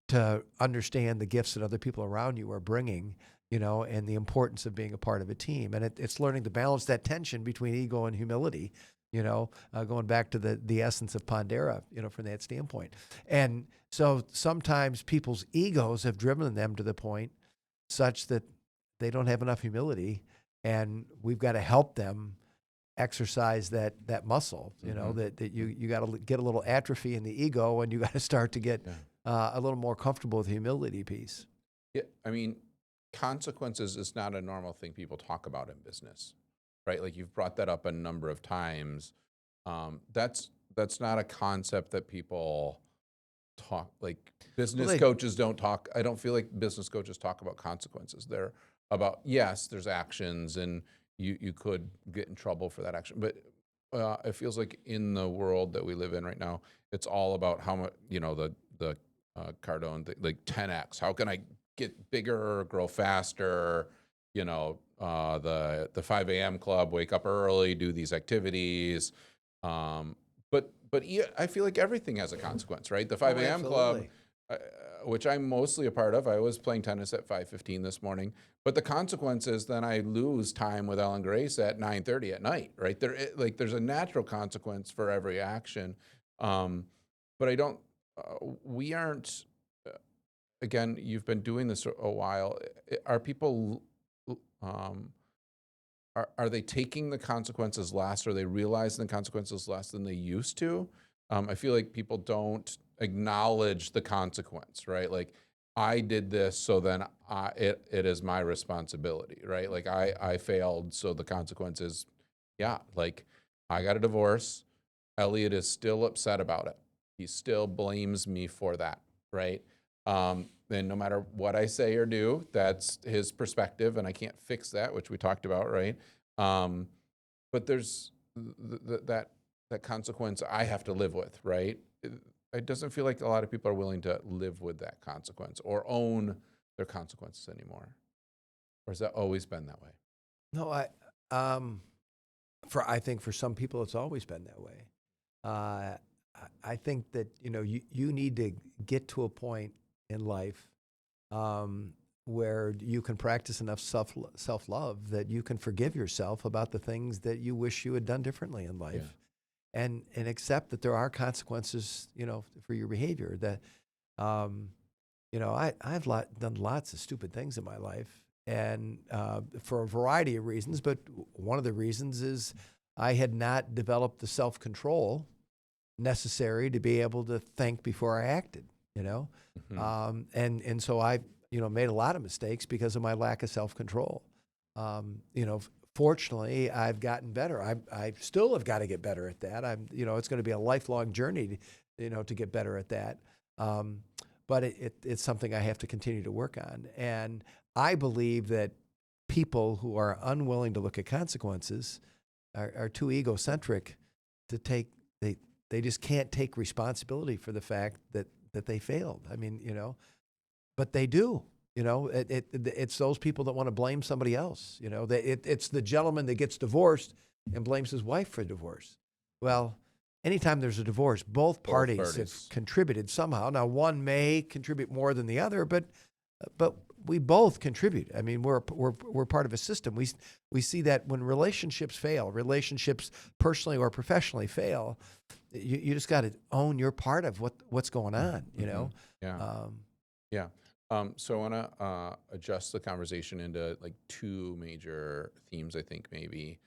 to understand the gifts that other people around you are bringing, you know, and the importance of being a part of a team. And it's learning to balance that tension between ego and humility, you know, going back to the essence of Pondera, you know, from that standpoint. And so sometimes people's egos have driven them to the point such that they don't have enough humility, and we've got to help them exercise that muscle, you know,
Mm-hmm.
that you got to get a little atrophy in the ego, and you got to start to get
Yeah.
a little more comfortable with the humility piece.
Yeah. I mean, consequences is not a normal thing people talk about in business, right? Like you've brought that up a number of times. That's not a concept that people talk, like
Well,
business
they
coaches don't talk. I don't feel like business coaches talk about consequences. They're about, yes, there's actions and you could get in trouble for that action, but it feels like in the world that we live in right now, it's all about how much, you know, the Cardone like 10x. How can I get bigger, grow faster? You know, the 5 a.m. club, wake up early, do these activities. But I feel like everything has a consequence, right? The 5
oh,
a.m. club,
absolutely.
uh, which I'm mostly a part of. I was playing tennis at 5:15 this morning, but the consequence is then I lose time with Ellen Grace at 9:30 at night, right? Like there's a natural consequence for every action, um, but I don't. We aren't. Again, you've been doing this a while. Are people? Um, are they taking the consequences less? Are they realizing the consequences less than they used to? I feel like people don't acknowledge the consequence, right? Like I did this, so then it is my responsibility, right? Like I failed, so the consequence is, yeah, like I got a divorce. Elliot is still upset about it. He still blames me for that, right? And no matter what I say or do, that's his perspective, and I can't fix that, which we talked about, right? Um, but there's that consequence I have to live with, right? It doesn't feel like a lot of people are willing to live with that consequence or own their consequences anymore. Or has that always been that way?
No, um, I think for some people it's always been that way. Uh, I think that you know you need to get to a point in life um, where you can practice enough self love that you can forgive yourself about the things that you wish you had done differently in
Yeah.
life, and accept that there are consequences, you know, for your behavior. That um, you know, I've done lots of stupid things in my life, and for a variety of reasons. But one of the reasons is I had not developed the self control necessary to be able to think before I acted. You know,
Hmm.
and so I you know made a lot of mistakes because of my lack of self control. You know. Fortunately, I've gotten better. I still have got to get better at that. You know, it's going to be a lifelong journey, you know, to get better at that. Um, but it's something I have to continue to work on. And I believe that people who are unwilling to look at consequences are too egocentric to take, they, they just can't take responsibility for the fact that they failed. I mean, you know, but they do. You know, it's those people that want to blame somebody else. You know, it's the gentleman that gets divorced and blames his wife for divorce. Well, anytime there's a divorce, both
Both
parties have
parties.
contributed somehow. Now, one may contribute more than the other, but we both contribute. I mean, we're part of a system. We see that when relationships fail, relationships personally or professionally fail, you just got to own your part of what's going on. You know.
Yeah.
Um,
Yeah. So I want to adjust the conversation into like two major themes, I think, maybe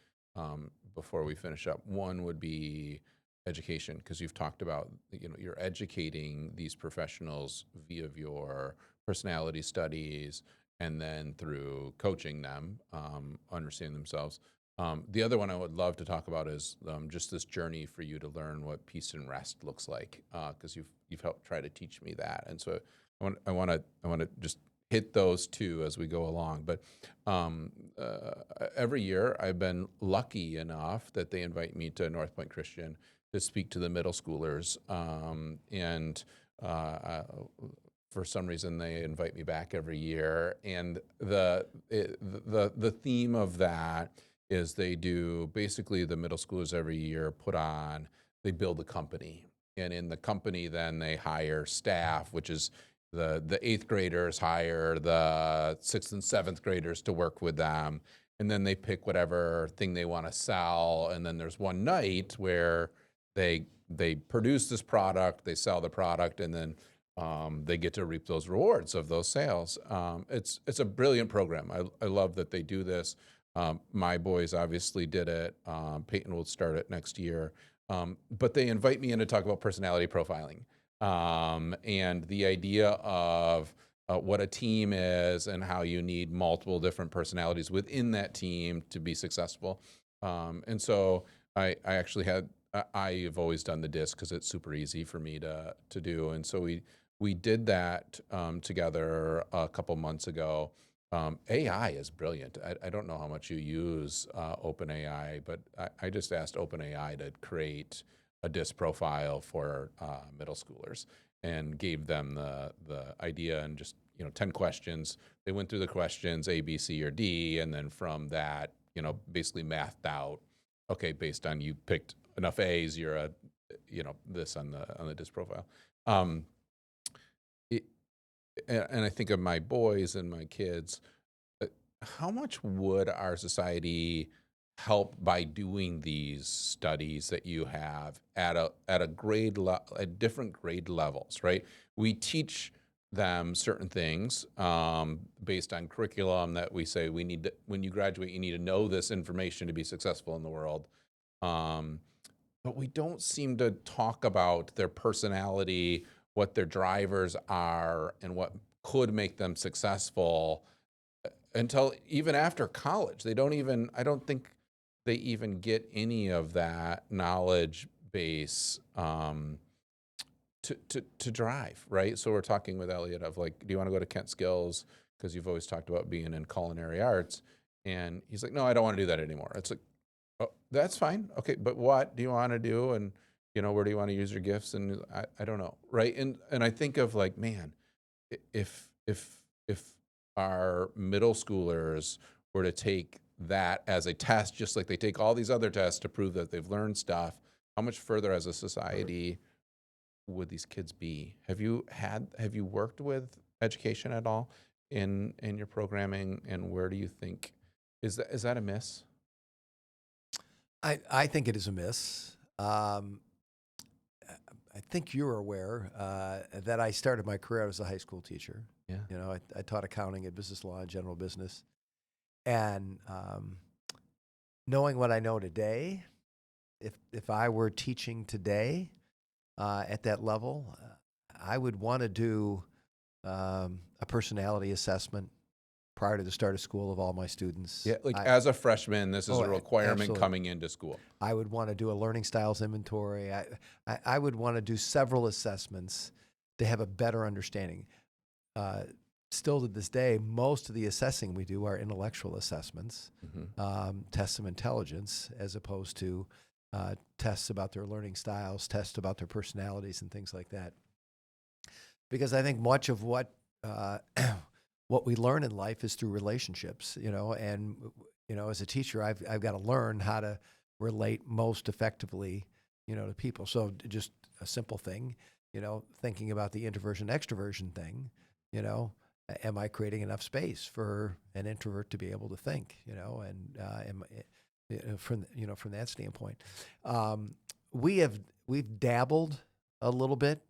before we finish up. One would be education, because you've talked about, you're educating these professionals via your personality studies and then through coaching them, understand themselves. The other one I would love to talk about is just this journey for you to learn what peace and rest looks like, because you've helped try to teach me that. And so I want to just hit those two as we go along. But every year I've been lucky enough that they invite me to North Point Christian to speak to the middle schoolers, and for some reason they invite me back every year. And the theme of that is they do basically the middle schoolers every year they build a company. And in the company, then they hire staff, which is the eighth graders hire the sixth and seventh graders to work with them. And then they pick whatever thing they want to sell. And then there's one night where they produce this product, they sell the product, and then they get to reap those rewards of those sales. It's a brilliant program. I love that they do this. My boys obviously did it. Peyton will start it next year. But they invite me in to talk about personality profiling, and the idea of what a team is and how you need multiple different personalities within that team to be successful. And so I actually I've always done the disc because it's super easy for me to do. And so we did that together a couple months ago. AI is brilliant. I don't know how much you use OpenAI, but I just asked OpenAI to create a DISC profile for middle schoolers and gave them the idea and just 10 questions. They went through the questions A, B, C, or D, and then from that basically mathed out. Okay, based on you picked enough A's, you're a this on the DISC profile. And I think of my boys and my kids. How much would our society help by doing these studies that you have at at different grade levels, right? We teach them certain things based on curriculum that we say when you graduate, you need to know this information to be successful in the world. But we don't seem to talk about their personality, what their drivers are, and what could make them successful until even after college. I don't think they even get any of that knowledge base to drive, right? So we're talking with Elliott of like, do you want to go to Kent Skills? Because you've always talked about being in culinary arts. And he's like, no, I don't want to do that anymore. It's like, oh, that's fine. Okay, but what do you want to do? And where do you want to use your gifts? And I don't know, right? And I think of like, man, if our middle schoolers were to take that as a test, just like they take all these other tests to prove that they've learned stuff, how much further as a society would these kids be? Have you worked with education at all in your programming, and where do you think is that a miss?
I think it is a miss. I think you're aware that I started my career as a high school teacher.
Yeah.
I taught accounting and business law and general business. And knowing what I know today, if I were teaching today at that level, I would want to do a personality assessment prior to the start of school of all my students.
Yeah, like as a freshman, this is a requirement
absolutely.
coming into school.
I would want to do a learning styles inventory. I would want to do several assessments to have a better understanding. Still to this day, most of the assessing we do are intellectual assessments, tests of intelligence, as opposed to tests about their learning styles, tests about their personalities, and things like that. Because I think much of what we learn in life is through relationships, and as a teacher, I've got to learn how to relate most effectively, to people. So just a simple thing, thinking about the introversion extroversion thing, am I creating enough space for an introvert to be able to think? From that standpoint, we've dabbled a little bit.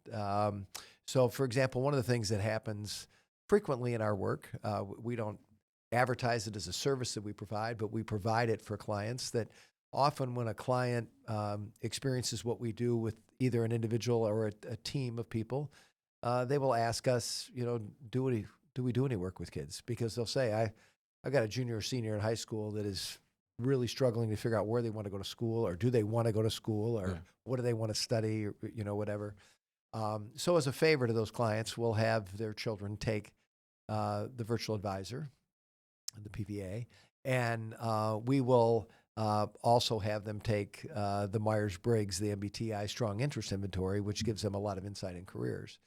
So, for example, one of the things that happens frequently in our work, we don't advertise it as a service that we provide, but we provide it for clients. That often, when a client experiences what we do with either an individual or a team of people, they will ask us, do we do any work with kids? Because they'll say, I've got a junior or senior in high school that is really struggling to figure out where they want to go to school, or do they want to go to school, or what do they want to study, or whatever. So as a favor to those clients, we'll have their children take the virtual advisor, the PVA, and we will also have them take the Myers-Briggs, the MBTI Strong Interest Inventory, which gives them a lot of insight in careers.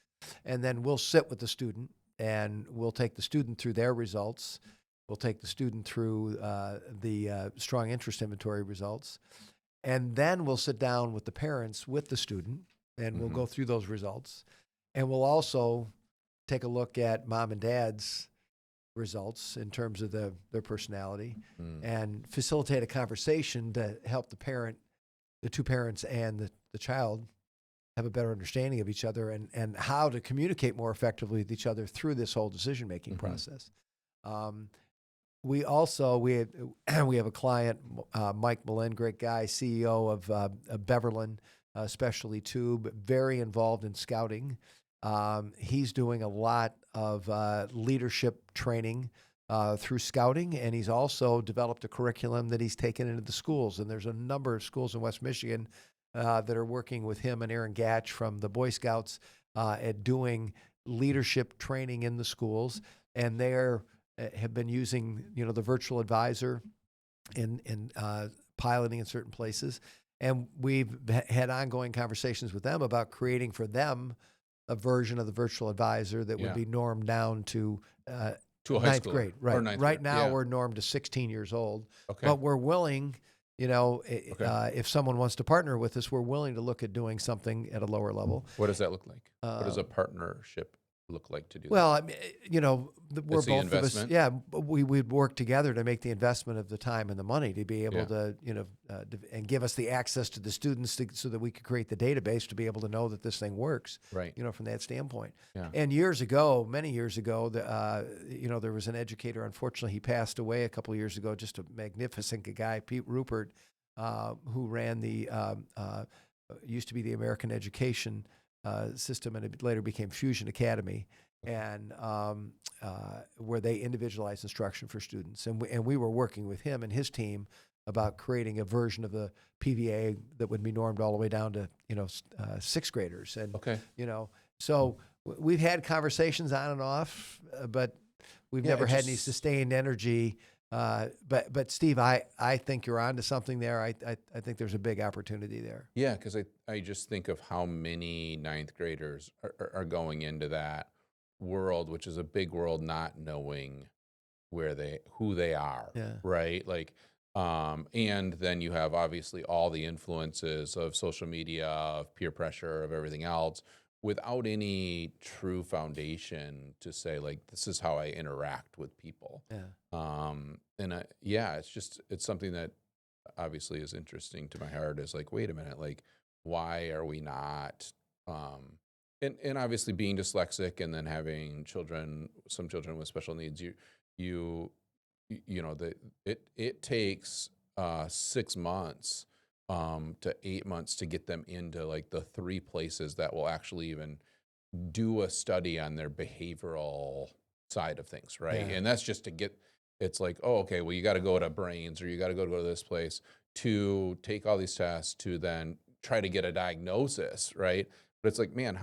And then we'll sit with the student, and we'll take the student through their results. We'll take the student through the Strong Interest Inventory results. And then we'll sit down with the parents with the student, and we'll go through those results. And we'll also take a look at mom and dad's results in terms of their personality and facilitate a conversation to help the two parents and the child have a better understanding of each other and how to communicate more effectively with each other through this whole decision-making process. We have a client, Mike Malin, great guy, CEO of Beverlin Specialty Tube, very involved in scouting. He's doing a lot of leadership training through scouting, and he's also developed a curriculum that he's taken into the schools. And there's a number of schools in West Michigan that are working with him and Aaron Gatch from the Boy Scouts at doing leadership training in the schools. And they're have been using, the virtual advisor in piloting in certain places. And we've had ongoing conversations with them about creating for them a version of the virtual advisor that would be normed down to
a
ninth grade. Right.
Or ninth
right
grade.
now we're normed to 16 years old.
Okay.
But we're willing, if someone wants to partner with us, we're willing to look at doing something at a lower level.
What does that look like? What does a partnership look like to do
Well,
that?
I mean, we're
It's the
both of us.
investment?
Yeah, we'd work together to make the investment of the time and the money to be able to, and give us the access to the students so that we could create the database to be able to know that this thing works.
Right.
From that standpoint.
Yeah.
And many years ago, there was an educator. Unfortunately, he passed away a couple of years ago. Just a magnificent guy, Pete Rupert, who ran the used to be the American Education system, and it later became Fusion Academy, and where they individualized instruction for students. And we were working with him and his team about creating a version of the PVA that would be normed all the way down to sixth graders. And so we've had conversations on and off, but we've never had any sustained energy. But Steve, I think you're onto something there. I think there's a big opportunity there.
Yeah, because I just think of how many ninth graders are going into that world, which is a big world, not knowing who they are, right? Like, and then you have obviously all the influences of social media, of peer pressure, of everything else, without any true foundation to say, like, this is how I interact with people. It's something that obviously is interesting to my heart. Is like, wait a minute, like, why are we not? And obviously being dyslexic and then having some children with special needs, it takes 6 months to 8 months to get them into like the 3 places that will actually even do a study on their behavioral side of things, right? And that's just to get, it's like, oh, okay, well, you got to go to Brains, or you got to go to this place to take all these tests to then try to get a diagnosis, right? But it's like, man,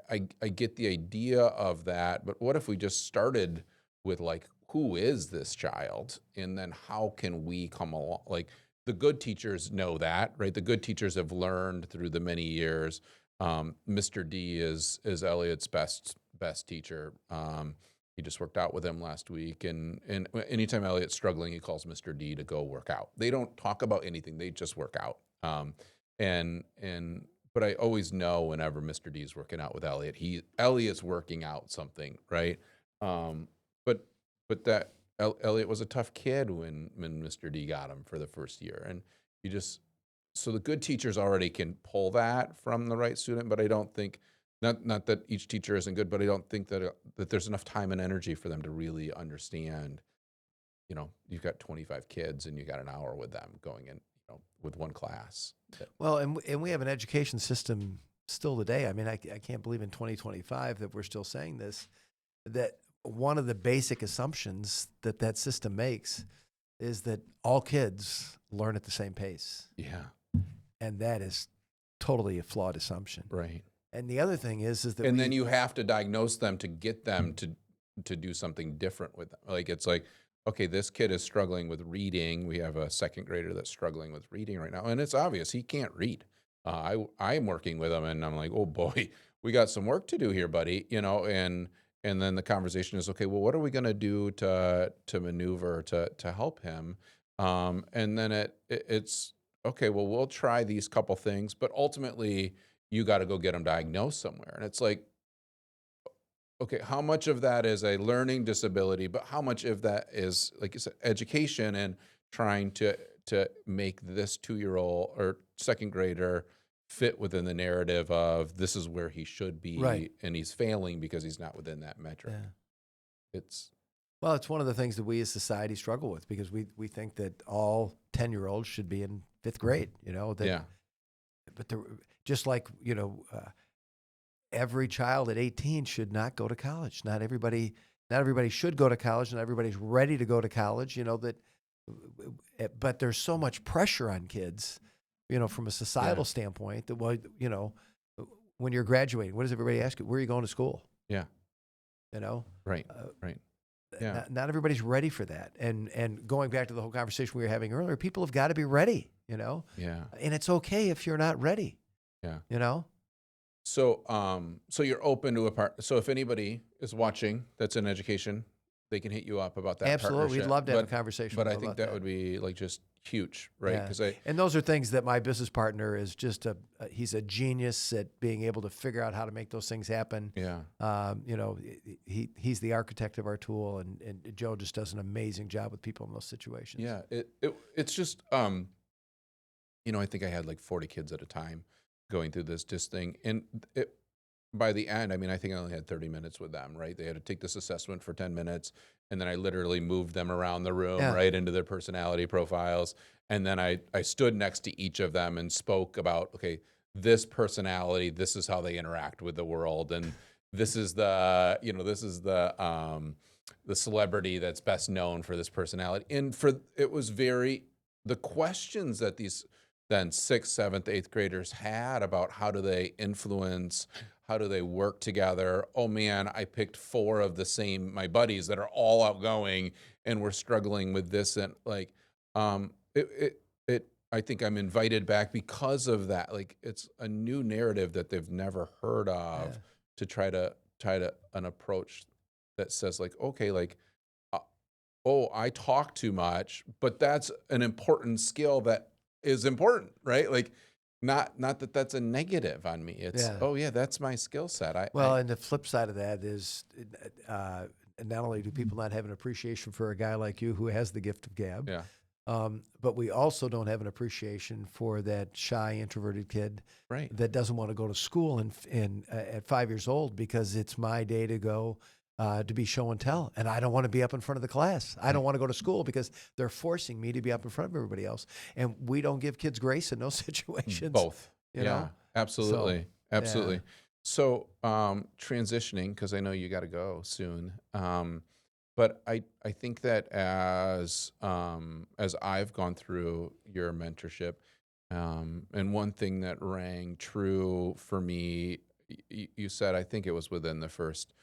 I get the idea of that, but what if we just started with like, who is this child? And then how can we come along? Like, the good teachers know that, right? The good teachers have learned through the many years. Mr. D is Elliott's best teacher. He just worked out with him last week, and anytime Elliott's struggling, he calls Mr. D to go work out. They don't talk about anything; they just work out. But I always know whenever Mr. D is working out with Elliott, Elliott's working out something, right? Um, but that Elliot was a tough kid when Mr. D got him for the first year, and you just so the good teachers already can pull that from the right student, but I don't think not that each teacher isn't good, but I don't think that that there's enough time and energy for them to really understand. You've got 25 kids and you got an hour with them going in, with one class.
Well, and we have an education system still today. I mean, I can't believe in 2025 that we're still saying this, that one of the basic assumptions that system makes is that all kids learn at the same pace.
Yeah,
And that is totally a flawed assumption.
right.
And the other thing is that
And then you have to diagnose them to get them to do something different with them. Like it's like, okay, this kid is struggling with reading. We have a second grader that's struggling with reading right now, and it's obvious he can't read. I'm working with him, and I'm like, oh boy, we got some work to do here, buddy. And then the conversation is, okay, well, what are we going to do to maneuver to help him? And then it's okay. Well, we'll try these couple things, but ultimately, you got to go get him diagnosed somewhere. And it's like, okay, how much of that is a learning disability, but how much of that is, like you said, education and trying to make this 2-year-old or second grader fit within the narrative of this is where he should be,
Right.
and he's failing because he's not within that metric.
Yeah.
It's
Well, it's one of the things that we as society struggle with because we think that all 10-year-olds should be in fifth grade, that,
yeah,
but just like, every child at 18 should not go to college. Not everybody should go to college. Not everybody's ready to go to college, but there's so much pressure on kids, from a societal
yeah,
standpoint that, well, when you're graduating, what does everybody ask you? Where are you going to school?
yeah,
You know,
right,
uh,
right, yeah,
not everybody's ready for that. And going back to the whole conversation we were having earlier, people have got to be ready,
yeah,
and it's okay if you're not ready,
yeah. So you're open to a part. So if anybody is watching that's in education, they can hit you up about that
Absolutely. We'd
partnership.
love to have a conversation
But
with
I
them
think
about
that
that.
would be like just huge, right?
Yeah.
Because
And those are things that my business partner is just he's a genius at being able to figure out how to make those things happen.
yeah,
He's the architect of our tool, and Joe just does an amazing job with people in those situations.
yeah. It's just I think I had like 40 kids at a time going through this thing, and by the end, I mean, I think I only had 30 minutes with them, right? They had to take this assessment for 10 minutes, and then I literally moved them around the room,
Yeah.
right, into their personality profiles. And then I stood next to each of them and spoke about, okay, this personality, this is how they interact with the world. And this is the celebrity that's best known for this personality. And it was the questions that these then 6th, 7th, 8th graders had about how do they influence, how do they work together? Oh man, I picked 4 of my buddies that are all outgoing and we're struggling with this. And like, I think I'm invited back because of that. Like it's a new narrative that they've never heard of
Yeah.
to try to an approach that says like, okay, like, uh, oh, I talk too much, but that's an important skill that is important, right? Like, not that that's a negative on me. It's,
Yeah.
oh yeah, that's my skill set.
Well, and the flip side of that is not only do people not have an appreciation for a guy like you who has the gift of gab,
Yeah,
but we also don't have an appreciation for that shy, introverted kid
right.
that doesn't want to go to school at 5 years old because it's my day to go to be show and tell, and I don't want to be up in front of the class. I don't want to go to school because they're forcing me to be up in front of everybody else, and we don't give kids grace in those situations.
Both.
You
Yeah,
know?
absolutely.
So,
Absolutely.
yeah.
So, transitioning, because I know you got to go soon. But I think that as I've gone through your mentorship, and one thing that rang true for me, you said, I think it was within the first,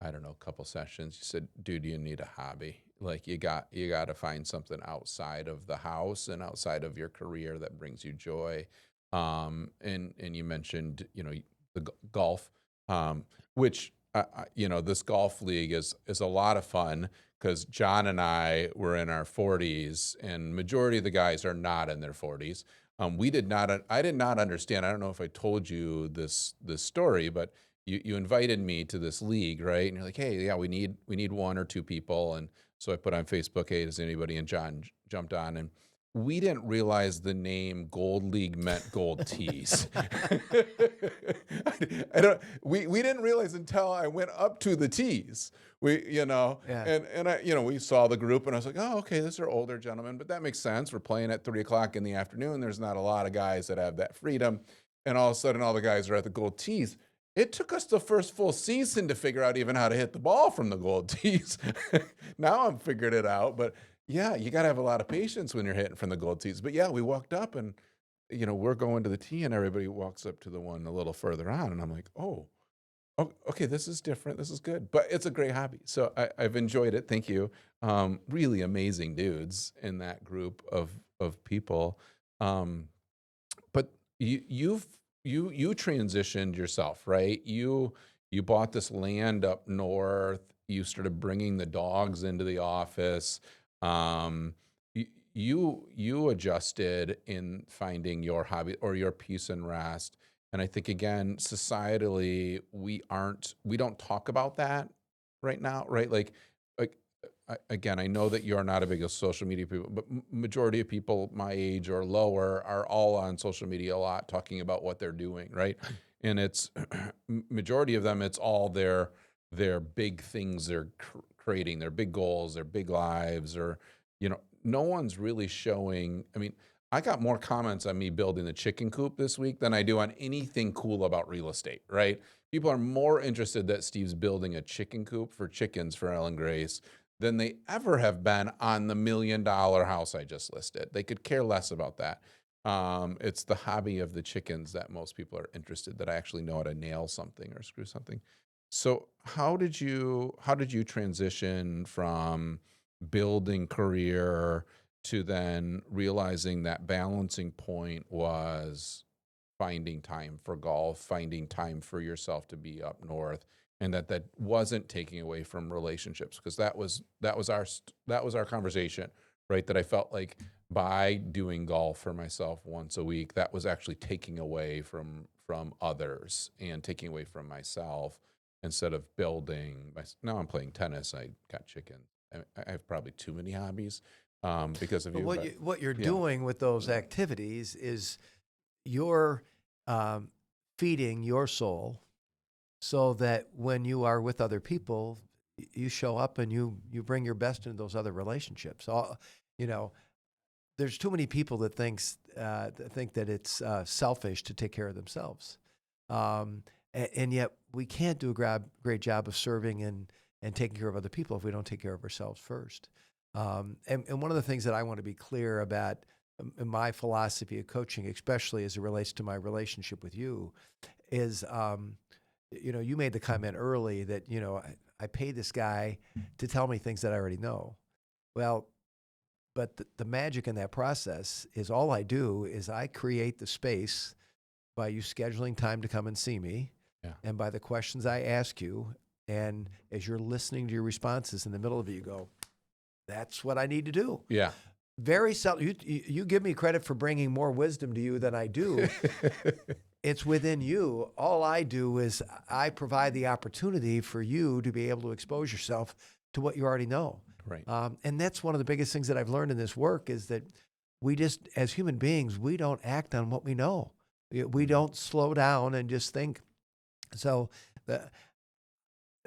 I don't know, couple sessions, you said, dude, you need a hobby. Like you got to find something outside of the house and outside of your career that brings you joy. And you mentioned, golf, which this golf league is a lot of fun because John and I were in our 40s, and majority of the guys are not in their 40s. I did not understand. I don't know if I told you this story, but you invited me to this league, right? And you're like, hey, yeah, we need 1 or 2 people. And so I put on Facebook, hey, does anybody? And John jumped on, and we didn't realize the name Gold League meant gold tees. I don't. We didn't realize until I went up to the tees.
Yeah.
And I, we saw the group, and I was like, oh, okay, these are older gentlemen, but that makes sense. We're playing at 3 o'clock in the afternoon. There's not a lot of guys that have that freedom, and all of a sudden, all the guys are at the gold tees. It took us the first full season to figure out even how to hit the ball from the gold tees. Now I'm figuring it out, but yeah, you got to have a lot of patience when you're hitting from the gold tees. But yeah, we walked up, and we're going to the tee, and everybody walks up to the one a little further on, and I'm like, oh, okay, this is different. This is good, but it's a great hobby. So I've enjoyed it. Thank you. Really amazing dudes in that group of people. Um, but you transitioned yourself, right? You bought this land up north. You started bringing the dogs into the office. Um, you adjusted in finding your hobby or your peace and rest. And I think again, societally, we don't talk about that right now, right? Like again, I know that you're not a big social media people, but majority of people my age or lower are all on social media a lot, talking about what they're doing, right? And it's majority of them, it's all their big things they're creating, their big goals, their big lives, or no one's really showing. I mean, I got more comments on me building the chicken coop this week than I do on anything cool about real estate, right? People are more interested that Steve's building a chicken coop for chickens for Ellen Grace than they ever have been on the $1 million house I just listed. They could care less about that. It's the hobby of the chickens that most people are interested, that I actually know how to nail something or screw something. So how did you transition from building career to then realizing that balancing point was finding time for golf, finding time for yourself to be up north, and that wasn't taking away from relationships? Because that was our conversation, right? That I felt like by doing golf for myself once a week, that was actually taking away from others and taking away from myself instead of building. Now I'm playing tennis. I got chickens. I have probably too many hobbies because of
But
you.
what you're
yeah.
doing with those activities is you're um, feeding your soul so that when you are with other people, you show up and you bring your best into those other relationships. You know, there's too many people that think that it's selfish to take care of themselves, and yet we can't do a great job of serving and taking care of other people if we don't take care of ourselves first. And one of the things that I want to be clear about in my philosophy of coaching, especially as it relates to my relationship with you, is you made the comment early that I pay this guy to tell me things that I already know. Well, but the magic in that process is all I do is I create the space by you scheduling time to come and see me,
Yeah.
and by the questions I ask you, and as you're listening to your responses in the middle of it, you go, "That's what I need to do."
Yeah.
Very seldom. You give me credit for bringing more wisdom to you than I do. It's within you. All I do is I provide the opportunity for you to be able to expose yourself to what you already know.
Right.
And that's one of the biggest things that I've learned in this work is that we just, as human beings, we don't act on what we know. We don't slow down and just think. So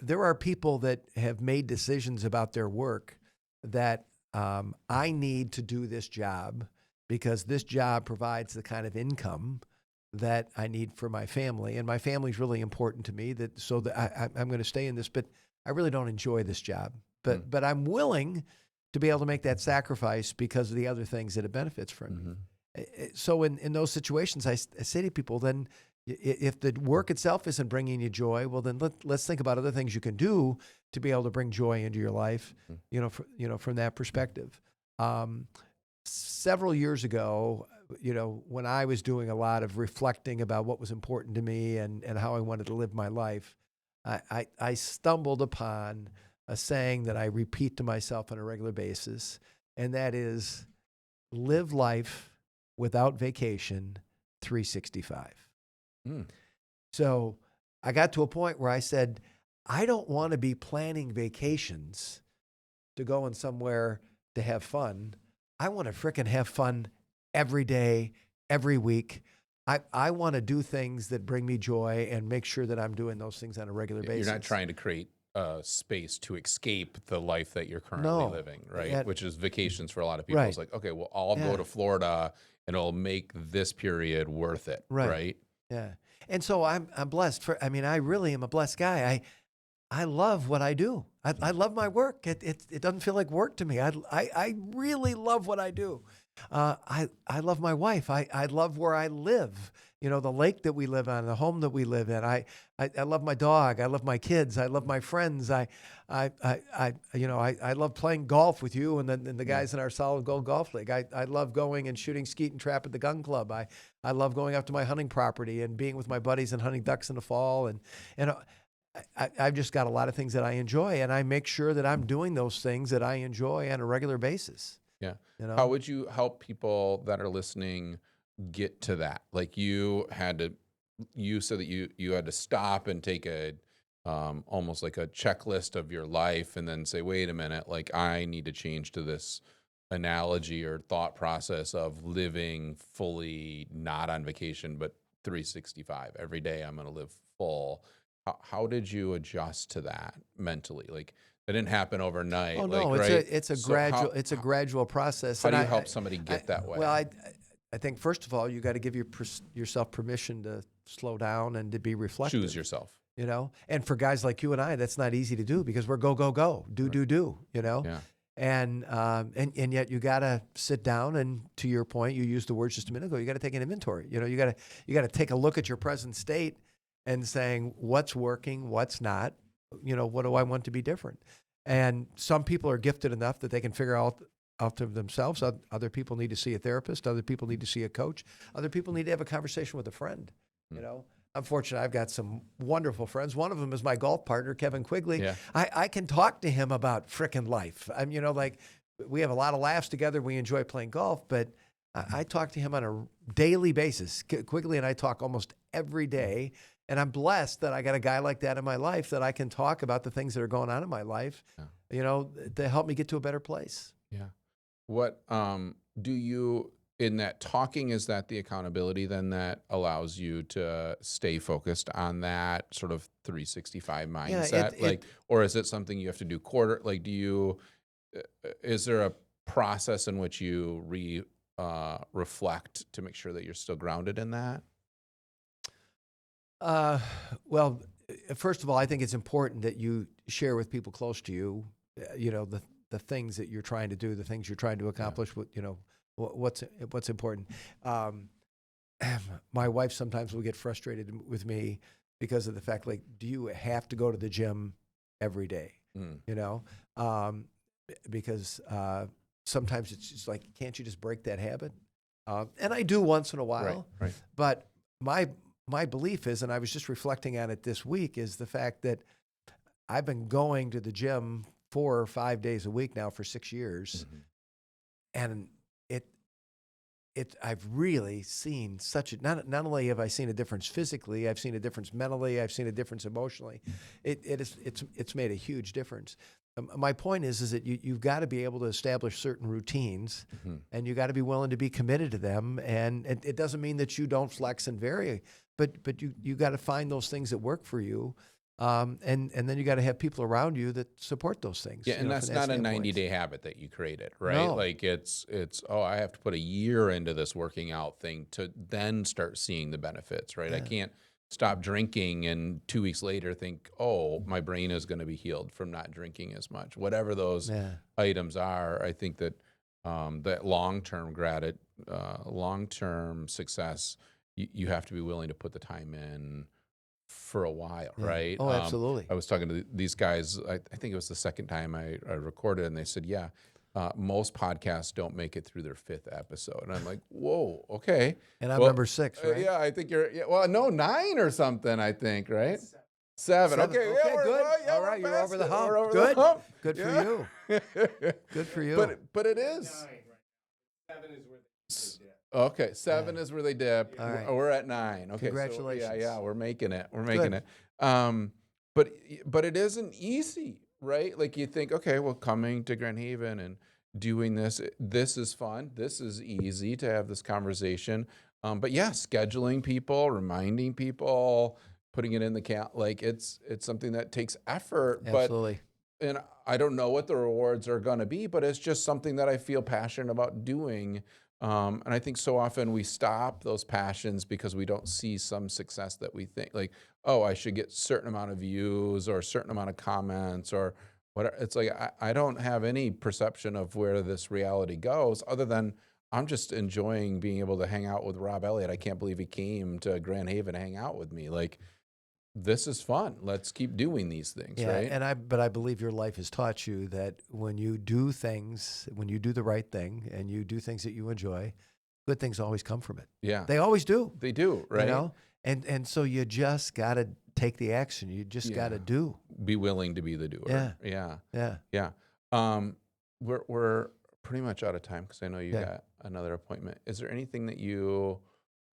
there are people that have made decisions about their work that I need to do this job because this job provides the kind of income that I need for my family, and my family's really important to me. So that I'm going to stay in this, but I really don't enjoy this job. But I'm willing to be able to make that sacrifice because of the other things that it benefits from. So in those situations, I say to people, then if the work itself isn't bringing you joy, well then let's think about other things you can do to be able to bring joy into your life. From that perspective. Several years ago, when I was doing a lot of reflecting about what was important to me and how I wanted to live my life, I stumbled upon a saying that I repeat to myself on a regular basis, and that is, live life without vacation 365. So I got to a point where I said, I don't want to be planning vacations to go in somewhere to have fun. I want to frickin' have fun every day, every week. I want to do things that bring me joy and make sure that I'm doing those things on a regular basis.
You're not trying to create a space to escape the life that you're currently living, right? Which is vacations for a lot of people.
Right.
It's like, okay, well, I'll go to Florida and it'll make this period worth it, right?
Yeah. And so I'm blessed I really am a blessed guy. I love what I do. I love my work. It doesn't feel like work to me. I really love what I do. I love my wife. I love where I live. You know, the lake that we live on, the home that we live in. I love my dog. I love my kids. I love my friends. I love playing golf with you and the guys in our solid gold golf league. I love going and shooting skeet and trap at the gun club. I love going up to my hunting property and being with my buddies and hunting ducks in the fall. And I've just got a lot of things that I enjoy, and I make sure that I'm doing those things that I enjoy on a regular basis.
Yeah.
You know?
How would you help people that are listening get to that? Like you said that you had to stop and take almost like a checklist of your life and then say, wait a minute, like I need to change to this analogy or thought process of living fully, not on vacation, but 365. Every day I'm going to live full. How did you adjust to that mentally? Like it didn't happen overnight.
Oh no,
like,
it's a gradual process.
How do you help somebody get that way?
Well, I think first of all, you got to give yourself permission to slow down and to be reflective.
Choose yourself.
You know, and for guys like you and I, that's not easy to do because we're go, do. You know,
Yeah.
And yet you got to sit down and, to your point, you used the words just a minute ago. You got to take an inventory. You know, you got to take a look at your present state and saying what's working, what's not. You know, what do I want to be different? And some people are gifted enough that they can figure out to themselves. Other people need to see a therapist. Other people need to see a coach. Other people need to have a conversation with a friend. You know, I'm fortunate. I've got some wonderful friends. One of them is my golf partner, Kevin Quigley.
Yeah.
I can talk to him about frickin' life. You know, like we have a lot of laughs together. We enjoy playing golf, but I talk to him on a daily basis. Quigley and I talk almost every day. And I'm blessed that I got a guy like that in my life that I can talk about the things that are going on in my life, you know, to help me get to a better place.
Yeah. What do you, in that talking, is that the accountability then that allows you to stay focused on that sort of 365 mindset? Or is it something you have to do like, is there a process in which you reflect to make sure that you're still grounded in that?
Well, first of all, I think it's important that you share with people close to you, you know, the things that you're trying to do, the things you're trying to accomplish. What you know, what's important. My wife sometimes will get frustrated with me because of the fact, like, do you have to go to the gym every day? You know, because sometimes it's just like, can't you just break that habit? And I do once in a while,
right.
But my belief is, and I was just reflecting on it this week, is the fact that I've been going to the gym 4 or 5 days a week now for 6 years. And I've really seen not only have I seen a difference physically, I've seen a difference mentally, I've seen a difference emotionally. It's made a huge difference. My point is that you've got to be able to establish certain routines, and you got to be willing to be committed to them. And it doesn't mean that you don't flex and vary, but you got to find those things that work for you. And then you got to have people around you that support those things.
Yeah, and that's not a 90-day habit that you created, right?
No.
Like it's I have to put a year into this working out thing to then start seeing the benefits, right? I can't stop drinking and 2 weeks later think, oh, my brain is going to be healed from not drinking as much. Whatever those items are, I think that that long-term success, you have to be willing to put the time in for a while, right?
Oh, absolutely.
I was talking to these guys, I think it was the second time I recorded, and they said, most podcasts don't make it through their 5th episode. And I'm like, whoa, okay.
And I'm number 6, right?
Yeah, I think well, no, 9 or something, I think, right? 7. Okay,
good. All right, you're over the hump. Good. Good for you. Good for you.
But it is.
9 right now. 7 is where
Okay, 7 is where they dip.
All right.
We're at 9. Okay,
Congratulations.
so we're making it. We're making
Good.
it. Um, but it isn't easy, right? Like you think, okay, well, coming to Grand Haven and doing this is fun. This is easy to have this conversation. But yeah, scheduling people, reminding people, putting it in the like it's something that takes effort.
Absolutely.
And I don't know what the rewards are going to be, but it's just something that I feel passionate about doing. And I think so often we stop those passions because we don't see some success that we think like, oh, I should get certain amount of views or a certain amount of comments or whatever. It's like, I don't have any perception of where this reality goes other than I'm just enjoying being able to hang out with Rob Elliott. I can't believe he came to Grand Haven to hang out with me. Like, this is fun. Let's keep doing these things,
Yeah,
right?
but I believe your life has taught you that when you do things, when you do the right thing and you do things that you enjoy, good things always come from it.
Yeah,
They always do,
they do,
you
right?
know? And so you just got to take the action. You just got to
Yeah.
do.
Be willing to be the doer.
Yeah.
Yeah.
Yeah.
Yeah. We're pretty much out of time because I know you
Yeah.
got another appointment. Is there anything that you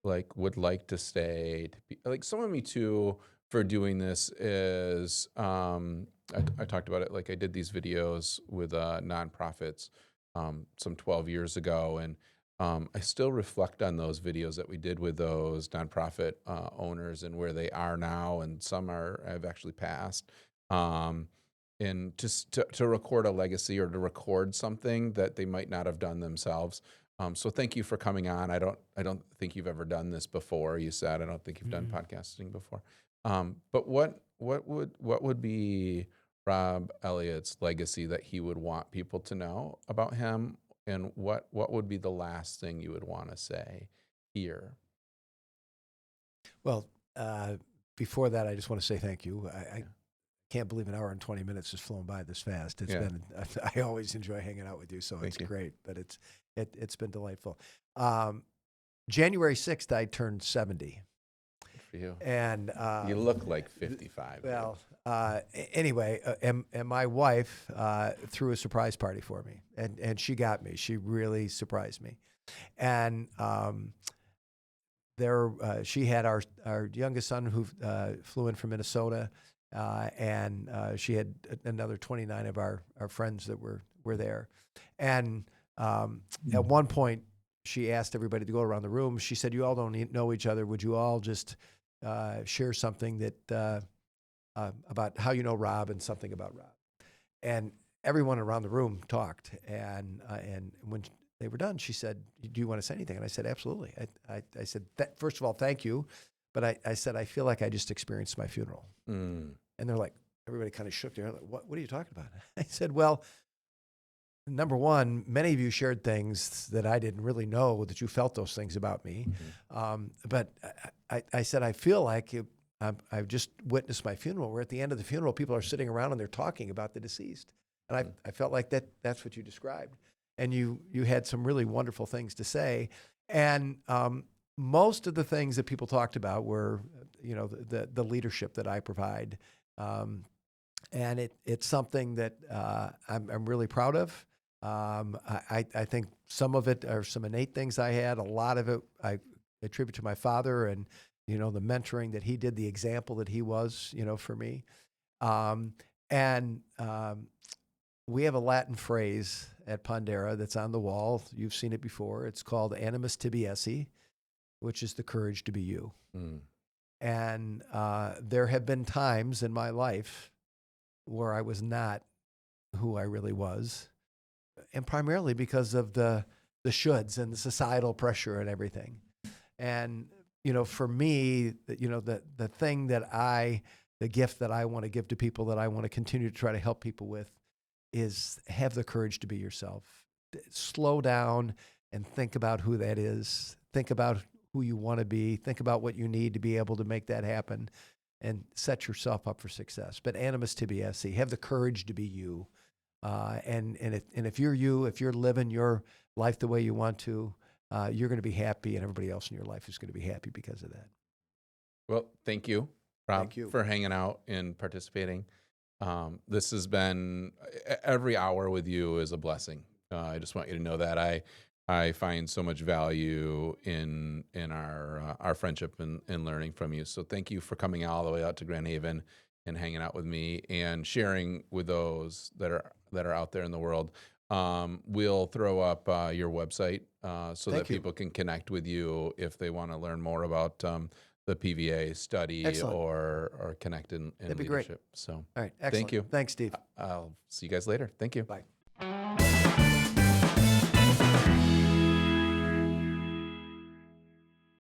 like would like to say to be like some of me too for doing this is I talked about it like I did these videos with nonprofits some 12 years ago and I still reflect on those videos that we did with those nonprofit owners and where they are now and some have actually passed and just to record a legacy or to record something that they might not have done themselves. So thank you for coming on. I don't think you've ever done this before. You said I don't think you've done podcasting before. But what would be Rob Elliott's legacy that he would want people to know about him, and what would be the last thing you would want to say here?
Well, before that, I just want to say thank you. I can't believe an hour and 20 minutes has flown by this fast. It's
Yeah.
been, I always enjoy hanging out with you, so it's
you.
great, but it's been delightful. January 6th, I turned 70.
Good for you.
And
You look like 55.
well, anyway, and my wife threw a surprise party for me, and she got me. She really surprised me, and she had our youngest son who flew in from Minnesota, and she had another 29 of our friends that were there, and at one point she asked everybody to go around the room. She said, "You all don't know each other. Would you all just share something that about how you know Rob and something about Rob?" And everyone around the room talked. And when they were done, she said, "Do you want to say anything?" And I said, "Absolutely." I said, "First of all, thank you." But I said, "I feel like I just experienced my funeral."
Mm.
And they're like, everybody kind of shook their head. Like, what are you talking about? I said, "Well, number one, many of you shared things that I didn't really know that you felt those things about me.
Mm-hmm.
But I said, I feel like I've just witnessed my funeral where at the end of the funeral, people are sitting around and they're talking about the deceased. And I felt like that's what you described. And you had some really wonderful things to say. And most of the things that people talked about were, the leadership that I provide. And it's something that I'm really proud of. I think some of it are some innate things I had. A lot of it I attribute to my father and, the mentoring that he did, the example that he was, for me. And we have a Latin phrase at Pondera that's on the wall. You've seen it before. It's called animus tibi esse, which is the courage to be you.
Mm.
And there have been times in my life where I was not who I really was, and primarily because of the shoulds and the societal pressure and everything. And for me, the thing that the gift that I want to give to people, that I want to continue to try to help people with, is have the courage to be yourself. Slow down and think about who that is. Think about who you want to be. Think about what you need to be able to make that happen, and set yourself up for success. But animus tibi esse, have the courage to be you. And if you're you, if you're living your life the way you want to, you're going to be happy, and everybody else in your life is going to be happy because of that.
Well, thank you, Rob,
Thank you
for hanging out and participating. This has been every hour with you is a blessing. I just want you to know that I find so much value in our friendship and learning from you. So thank you for coming all the way out to Grand Haven and hanging out with me and sharing with those that are out there in the world. We'll throw up your website so that
Thank you.
people can connect with you if they want to learn more about the PVA study
Excellent.
or connect in
That'd be great.
leadership. So
All right.
thank
Excellent.
you.
Thanks, Steve.
I'll see you guys later. Thank you.
Bye.